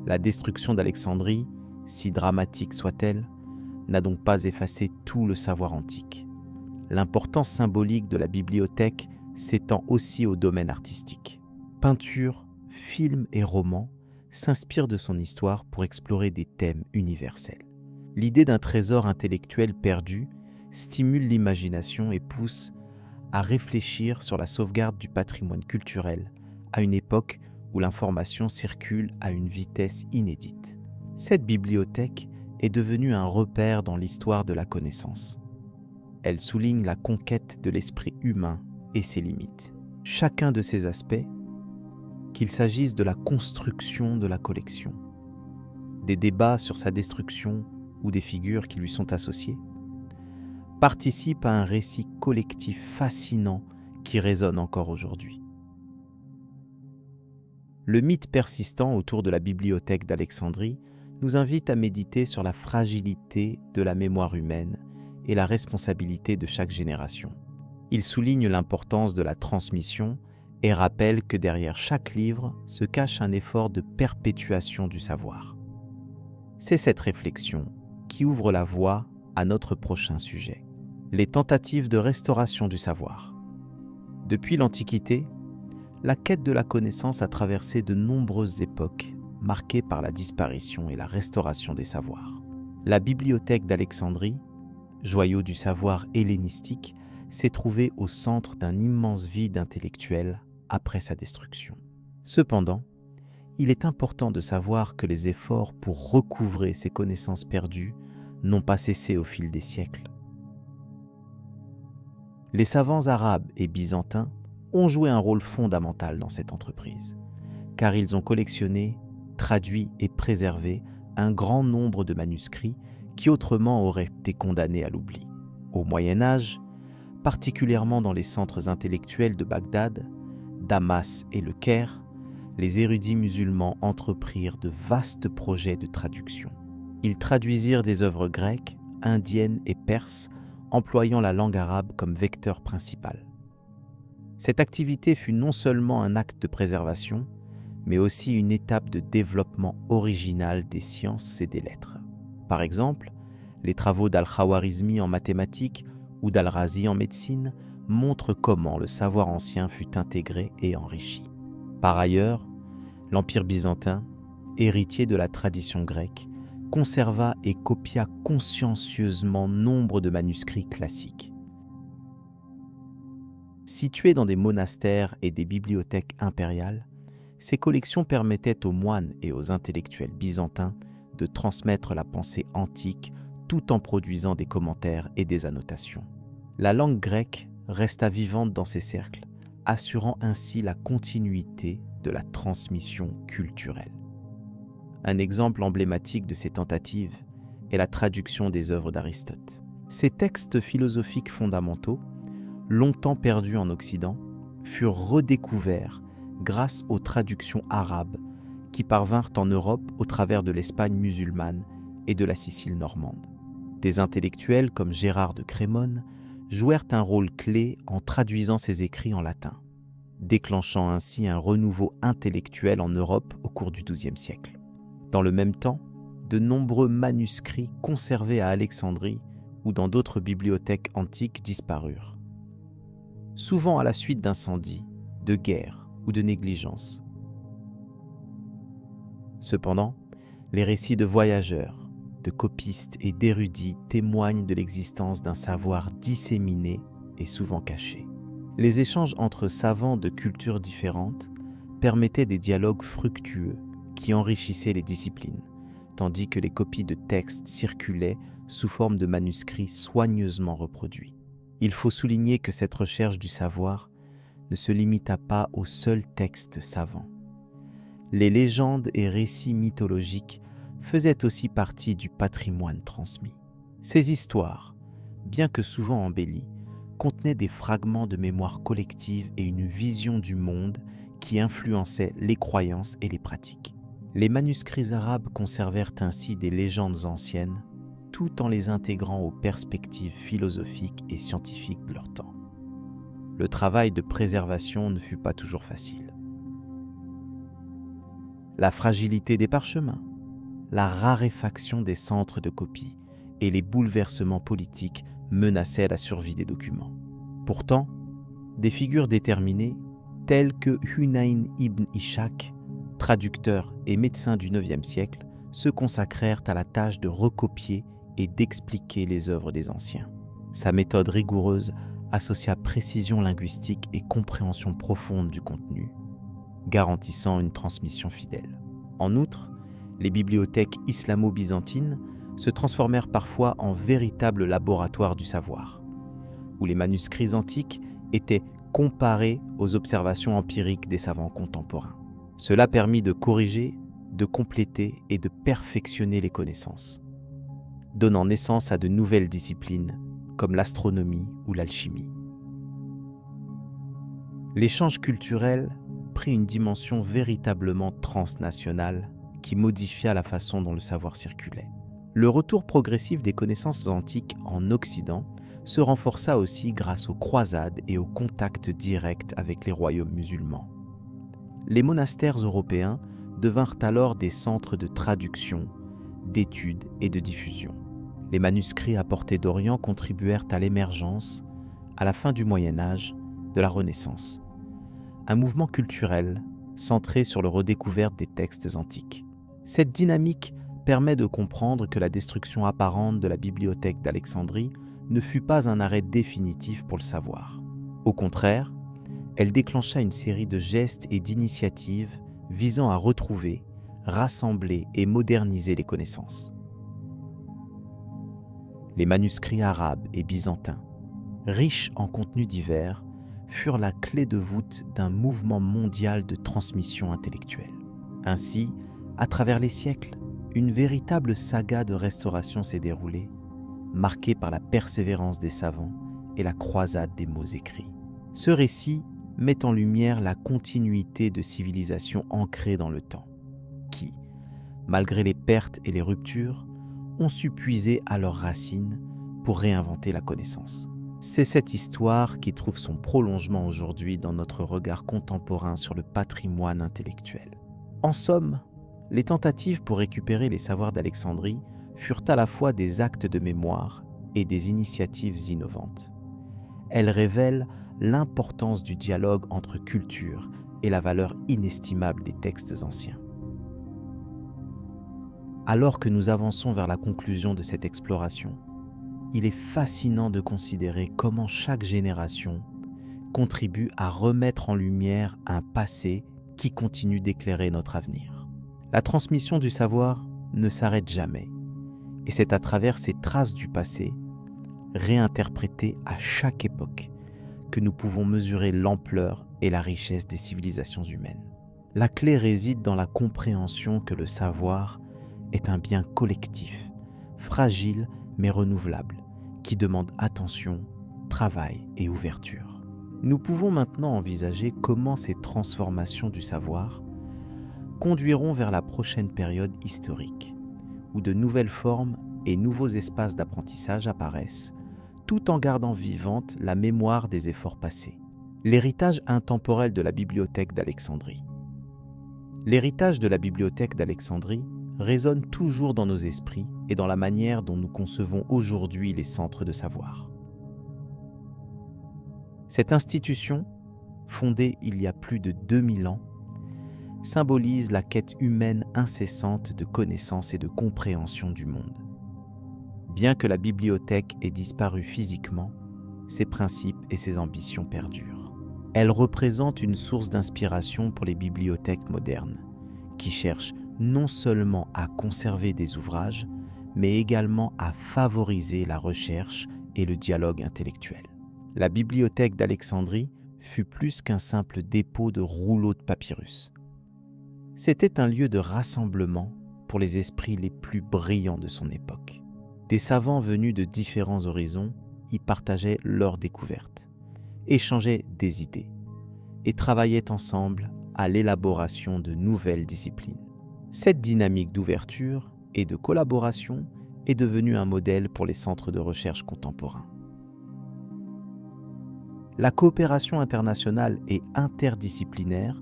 La destruction d'Alexandrie, si dramatique soit-elle, n'a donc pas effacé tout le savoir antique. L'importance symbolique de la bibliothèque s'étend aussi au domaine artistique. Peinture, films et romans s'inspirent de son histoire pour explorer des thèmes universels. L'idée d'un trésor intellectuel perdu stimule l'imagination et pousse à réfléchir sur la sauvegarde du patrimoine culturel à une époque où l'information circule à une vitesse inédite. Cette bibliothèque est devenue un repère dans l'histoire de la connaissance. Elle souligne la conquête de l'esprit humain et ses limites. Chacun de ces aspects, qu'il s'agisse de la construction de la collection, des débats sur sa destruction ou des figures qui lui sont associées, participe à un récit collectif fascinant qui résonne encore aujourd'hui. Le mythe persistant autour de la bibliothèque d'Alexandrie nous invite à méditer sur la fragilité de la mémoire humaine et la responsabilité de chaque génération. Il souligne l'importance de la transmission et rappelle que derrière chaque livre se cache un effort de perpétuation du savoir. C'est cette réflexion qui ouvre la voie à notre prochain sujet, les tentatives de restauration du savoir. Depuis l'Antiquité, la quête de la connaissance a traversé de nombreuses époques, marquées par la disparition et la restauration des savoirs. La bibliothèque d'Alexandrie, joyau du savoir hellénistique, s'est trouvée au centre d'un immense vide intellectuel après sa destruction. Cependant, il est important de savoir que les efforts pour recouvrer ces connaissances perdues n'ont pas cessé au fil des siècles. Les savants arabes et byzantins ont joué un rôle fondamental dans cette entreprise, car ils ont collectionné, traduit et préservé un grand nombre de manuscrits qui autrement auraient été condamnés à l'oubli. Au Moyen Âge, particulièrement dans les centres intellectuels de Bagdad, Damas et le Caire, les érudits musulmans entreprirent de vastes projets de traduction. Ils traduisirent des œuvres grecques, indiennes et perses, employant la langue arabe comme vecteur principal. Cette activité fut non seulement un acte de préservation, mais aussi une étape de développement original des sciences et des lettres. Par exemple, les travaux d'Al-Khawarizmi en mathématiques ou d'Al-Razi en médecine montrent comment le savoir ancien fut intégré et enrichi. Par ailleurs, l'Empire byzantin, héritier de la tradition grecque, conserva et copia consciencieusement nombre de manuscrits classiques. Situés dans des monastères et des bibliothèques impériales, ces collections permettaient aux moines et aux intellectuels byzantins de transmettre la pensée antique tout en produisant des commentaires et des annotations. La langue grecque resta vivante dans ces cercles, assurant ainsi la continuité de la transmission culturelle. Un exemple emblématique de ces tentatives est la traduction des œuvres d'Aristote. Ces textes philosophiques fondamentaux, longtemps perdus en Occident, furent redécouverts grâce aux traductions arabes qui parvinrent en Europe au travers de l'Espagne musulmane et de la Sicile normande. Des intellectuels comme Gérard de Crémone jouèrent un rôle clé en traduisant ces écrits en latin, déclenchant ainsi un renouveau intellectuel en Europe au cours du XIIe siècle. Dans le même temps, de nombreux manuscrits conservés à Alexandrie ou dans d'autres bibliothèques antiques disparurent, souvent à la suite d'incendies, de guerres ou de négligences. Cependant, les récits de voyageurs, de copistes et d'érudits témoignent de l'existence d'un savoir disséminé et souvent caché. Les échanges entre savants de cultures différentes permettaient des dialogues fructueux qui enrichissaient les disciplines, tandis que les copies de textes circulaient sous forme de manuscrits soigneusement reproduits. Il faut souligner que cette recherche du savoir ne se limita pas aux seuls textes savants. Les légendes et récits mythologiques faisaient aussi partie du patrimoine transmis. Ces histoires, bien que souvent embellies, contenaient des fragments de mémoire collective et une vision du monde qui influençaient les croyances et les pratiques. Les manuscrits arabes conservèrent ainsi des légendes anciennes, tout en les intégrant aux perspectives philosophiques et scientifiques de leur temps. Le travail de préservation ne fut pas toujours facile. La fragilité des parchemins, la raréfaction des centres de copie et les bouleversements politiques menaçaient la survie des documents. Pourtant, des figures déterminées, telles que Hunayn ibn Ishaq, traducteur et médecin du IXe siècle, se consacrèrent à la tâche de recopier et d'expliquer les œuvres des anciens. Sa méthode rigoureuse associa précision linguistique et compréhension profonde du contenu, garantissant une transmission fidèle. En outre, les bibliothèques islamo-byzantines se transformèrent parfois en véritables laboratoires du savoir, où les manuscrits antiques étaient comparés aux observations empiriques des savants contemporains. Cela permit de corriger, de compléter et de perfectionner les connaissances, donnant naissance à de nouvelles disciplines comme l'astronomie ou l'alchimie. L'échange culturel prit une dimension véritablement transnationale qui modifia la façon dont le savoir circulait. Le retour progressif des connaissances antiques en Occident se renforça aussi grâce aux croisades et au contact direct avec les royaumes musulmans. Les monastères européens devinrent alors des centres de traduction, d'études et de diffusion. Les manuscrits apportés d'Orient contribuèrent à l'émergence, à la fin du Moyen Âge, de la Renaissance, un mouvement culturel centré sur le redécouverte des textes antiques. Cette dynamique permet de comprendre que la destruction apparente de la bibliothèque d'Alexandrie ne fut pas un arrêt définitif pour le savoir. Au contraire, elle déclencha une série de gestes et d'initiatives visant à retrouver, rassembler et moderniser les connaissances. Les manuscrits arabes et byzantins, riches en contenus divers, furent la clé de voûte d'un mouvement mondial de transmission intellectuelle. Ainsi, à travers les siècles, une véritable saga de restauration s'est déroulée, marquée par la persévérance des savants et la croisade des mots écrits. Ce récit met en lumière la continuité de civilisations ancrées dans le temps, qui, malgré les pertes et les ruptures, ont su puiser à leurs racines pour réinventer la connaissance. C'est cette histoire qui trouve son prolongement aujourd'hui dans notre regard contemporain sur le patrimoine intellectuel. En somme, les tentatives pour récupérer les savoirs d'Alexandrie furent à la fois des actes de mémoire et des initiatives innovantes. Elles révèlent l'importance du dialogue entre cultures et la valeur inestimable des textes anciens. Alors que nous avançons vers la conclusion de cette exploration, il est fascinant de considérer comment chaque génération contribue à remettre en lumière un passé qui continue d'éclairer notre avenir. La transmission du savoir ne s'arrête jamais, et c'est à travers ces traces du passé, réinterprétées à chaque époque, que nous pouvons mesurer l'ampleur et la richesse des civilisations humaines. La clé réside dans la compréhension que le savoir est un bien collectif, fragile mais renouvelable, qui demande attention, travail et ouverture. Nous pouvons maintenant envisager comment ces transformations du savoir conduiront vers la prochaine période historique, où de nouvelles formes et nouveaux espaces d'apprentissage apparaissent, tout en gardant vivante la mémoire des efforts passés. L'héritage intemporel de la bibliothèque d'Alexandrie. L'héritage de la bibliothèque d'Alexandrie résonne toujours dans nos esprits et dans la manière dont nous concevons aujourd'hui les centres de savoir. Cette institution, fondée il y a plus de 2000 ans, symbolise la quête humaine incessante de connaissance et de compréhension du monde. Bien que la bibliothèque ait disparu physiquement, ses principes et ses ambitions perdurent. Elle représente une source d'inspiration pour les bibliothèques modernes, qui cherchent non seulement à conserver des ouvrages, mais également à favoriser la recherche et le dialogue intellectuel. La bibliothèque d'Alexandrie fut plus qu'un simple dépôt de rouleaux de papyrus. C'était un lieu de rassemblement pour les esprits les plus brillants de son époque. Des savants venus de différents horizons y partageaient leurs découvertes, échangeaient des idées et travaillaient ensemble à l'élaboration de nouvelles disciplines. Cette dynamique d'ouverture et de collaboration est devenue un modèle pour les centres de recherche contemporains. La coopération internationale et interdisciplinaire,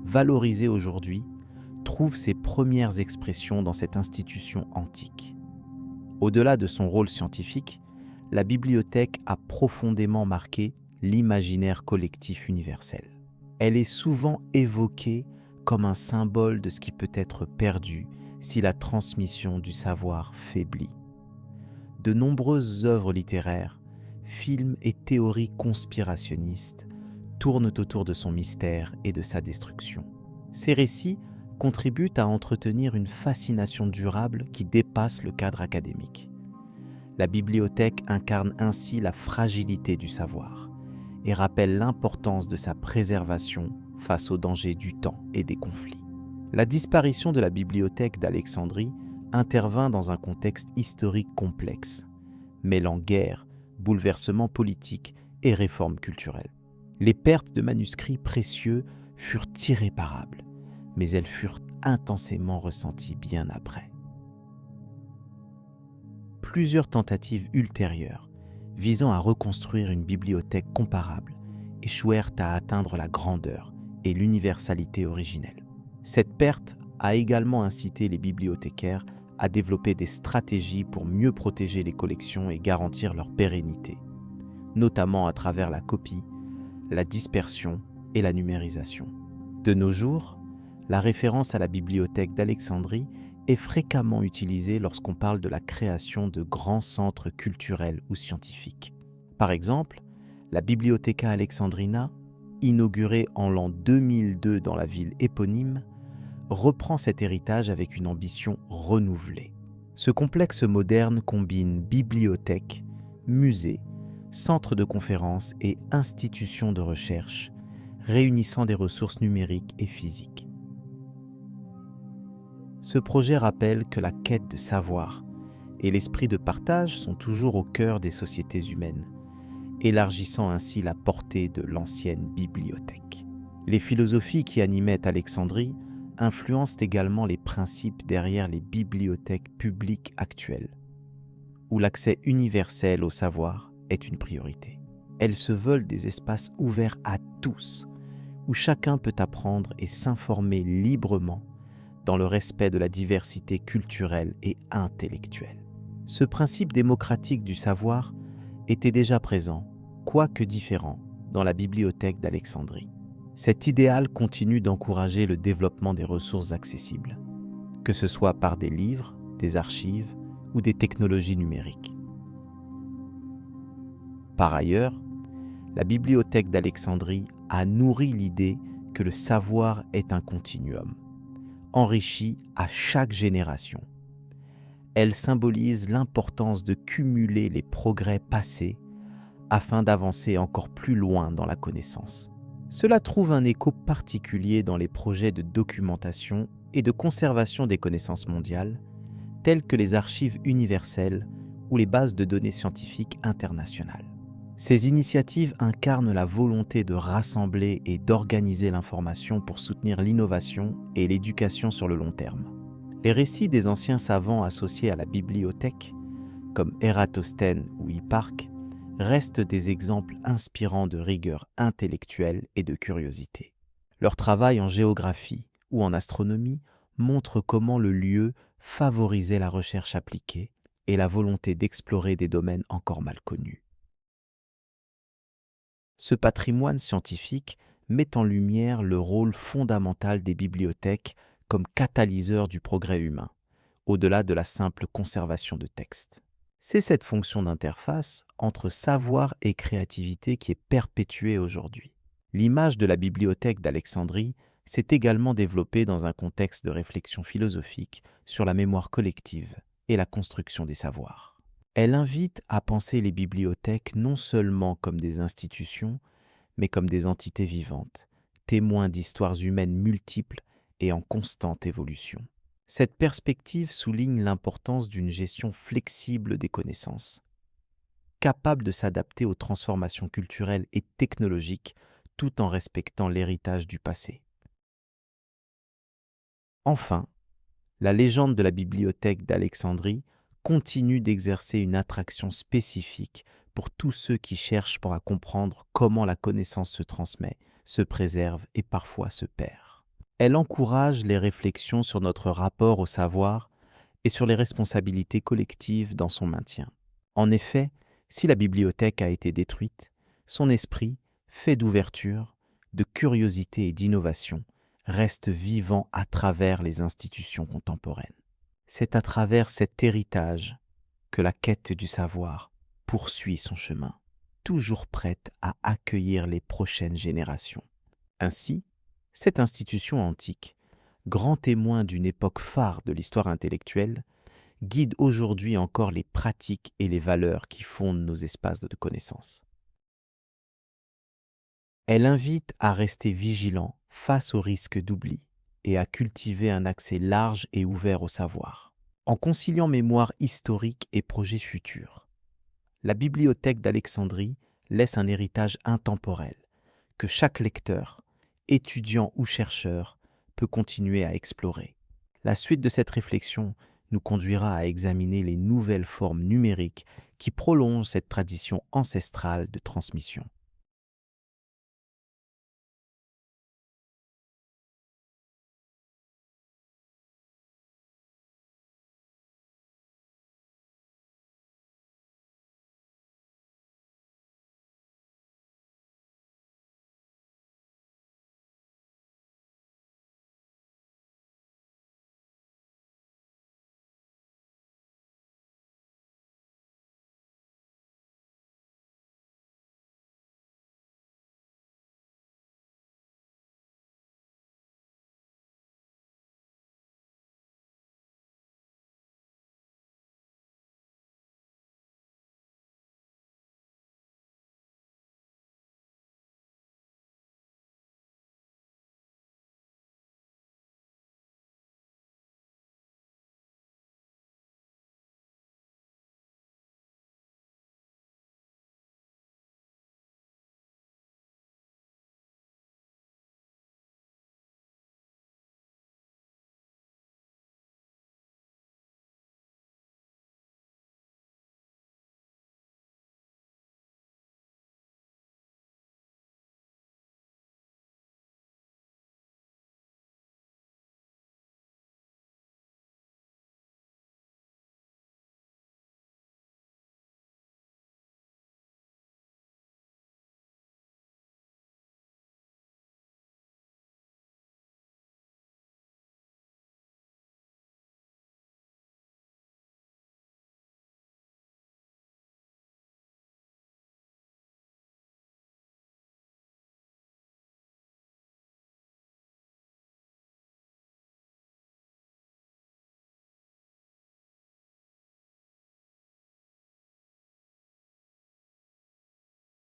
valorisée aujourd'hui, trouve ses premières expressions dans cette institution antique. Au-delà de son rôle scientifique, la bibliothèque a profondément marqué l'imaginaire collectif universel. Elle est souvent évoquée comme un symbole de ce qui peut être perdu si la transmission du savoir faiblit. De nombreuses œuvres littéraires, films et théories conspirationnistes tournent autour de son mystère et de sa destruction. Ces récits contribuent à entretenir une fascination durable qui dépasse le cadre académique. La bibliothèque incarne ainsi la fragilité du savoir et rappelle l'importance de sa préservation face aux dangers du temps et des conflits. La disparition de la bibliothèque d'Alexandrie intervint dans un contexte historique complexe, mêlant guerre, bouleversements politiques et réformes culturelles. Les pertes de manuscrits précieux furent irréparables, mais elles furent intensément ressenties bien après. Plusieurs tentatives ultérieures visant à reconstruire une bibliothèque comparable échouèrent à atteindre la grandeur et l'universalité originelle. Cette perte a également incité les bibliothécaires a développé des stratégies pour mieux protéger les collections et garantir leur pérennité, notamment à travers la copie, la dispersion et la numérisation. De nos jours, la référence à la bibliothèque d'Alexandrie est fréquemment utilisée lorsqu'on parle de la création de grands centres culturels ou scientifiques. Par exemple, la Bibliotheca Alexandrina, inaugurée en l'an 2002 dans la ville éponyme, reprend cet héritage avec une ambition renouvelée. Ce complexe moderne combine bibliothèque, musée, centre de conférences et institutions de recherche, réunissant des ressources numériques et physiques. Ce projet rappelle que la quête de savoir et l'esprit de partage sont toujours au cœur des sociétés humaines, élargissant ainsi la portée de l'ancienne bibliothèque. Les philosophies qui animaient Alexandrie influencent également les principes derrière les bibliothèques publiques actuelles, où l'accès universel au savoir est une priorité. Elles se veulent des espaces ouverts à tous, où chacun peut apprendre et s'informer librement dans le respect de la diversité culturelle et intellectuelle. Ce principe démocratique du savoir était déjà présent, quoique différent, dans la bibliothèque d'Alexandrie. Cet idéal continue d'encourager le développement des ressources accessibles, que ce soit par des livres, des archives ou des technologies numériques. Par ailleurs, la bibliothèque d'Alexandrie a nourri l'idée que le savoir est un continuum, enrichi à chaque génération. Elle symbolise l'importance de cumuler les progrès passés afin d'avancer encore plus loin dans la connaissance. Cela trouve un écho particulier dans les projets de documentation et de conservation des connaissances mondiales, tels que les archives universelles ou les bases de données scientifiques internationales. Ces initiatives incarnent la volonté de rassembler et d'organiser l'information pour soutenir l'innovation et l'éducation sur le long terme. Les récits des anciens savants associés à la bibliothèque, comme Ératosthène ou Hipparque, restent des exemples inspirants de rigueur intellectuelle et de curiosité. Leur travail en géographie ou en astronomie montre comment le lieu favorisait la recherche appliquée et la volonté d'explorer des domaines encore mal connus. Ce patrimoine scientifique met en lumière le rôle fondamental des bibliothèques comme catalyseur du progrès humain, au-delà de la simple conservation de textes. C'est cette fonction d'interface entre savoir et créativité qui est perpétuée aujourd'hui. L'image de la bibliothèque d'Alexandrie s'est également développée dans un contexte de réflexion philosophique sur la mémoire collective et la construction des savoirs. Elle invite à penser les bibliothèques non seulement comme des institutions, mais comme des entités vivantes, témoins d'histoires humaines multiples et en constante évolution. Cette perspective souligne l'importance d'une gestion flexible des connaissances, capable de s'adapter aux transformations culturelles et technologiques tout en respectant l'héritage du passé. Enfin, la légende de la bibliothèque d'Alexandrie continue d'exercer une attraction spécifique pour tous ceux qui cherchent à comprendre comment la connaissance se transmet, se préserve et parfois se perd. Elle encourage les réflexions sur notre rapport au savoir et sur les responsabilités collectives dans son maintien. En effet, si la bibliothèque a été détruite, son esprit, fait d'ouverture, de curiosité et d'innovation, reste vivant à travers les institutions contemporaines. C'est à travers cet héritage que la quête du savoir poursuit son chemin, toujours prête à accueillir les prochaines générations. Ainsi, cette institution antique, grand témoin d'une époque phare de l'histoire intellectuelle, guide aujourd'hui encore les pratiques et les valeurs qui fondent nos espaces de connaissance. Elle invite à rester vigilant face au risque d'oubli et à cultiver un accès large et ouvert au savoir. En conciliant mémoire historique et projets futurs, la bibliothèque d'Alexandrie laisse un héritage intemporel que chaque lecteur, étudiant ou chercheur, peut continuer à explorer. La suite de cette réflexion nous conduira à examiner les nouvelles formes numériques qui prolongent cette tradition ancestrale de transmission.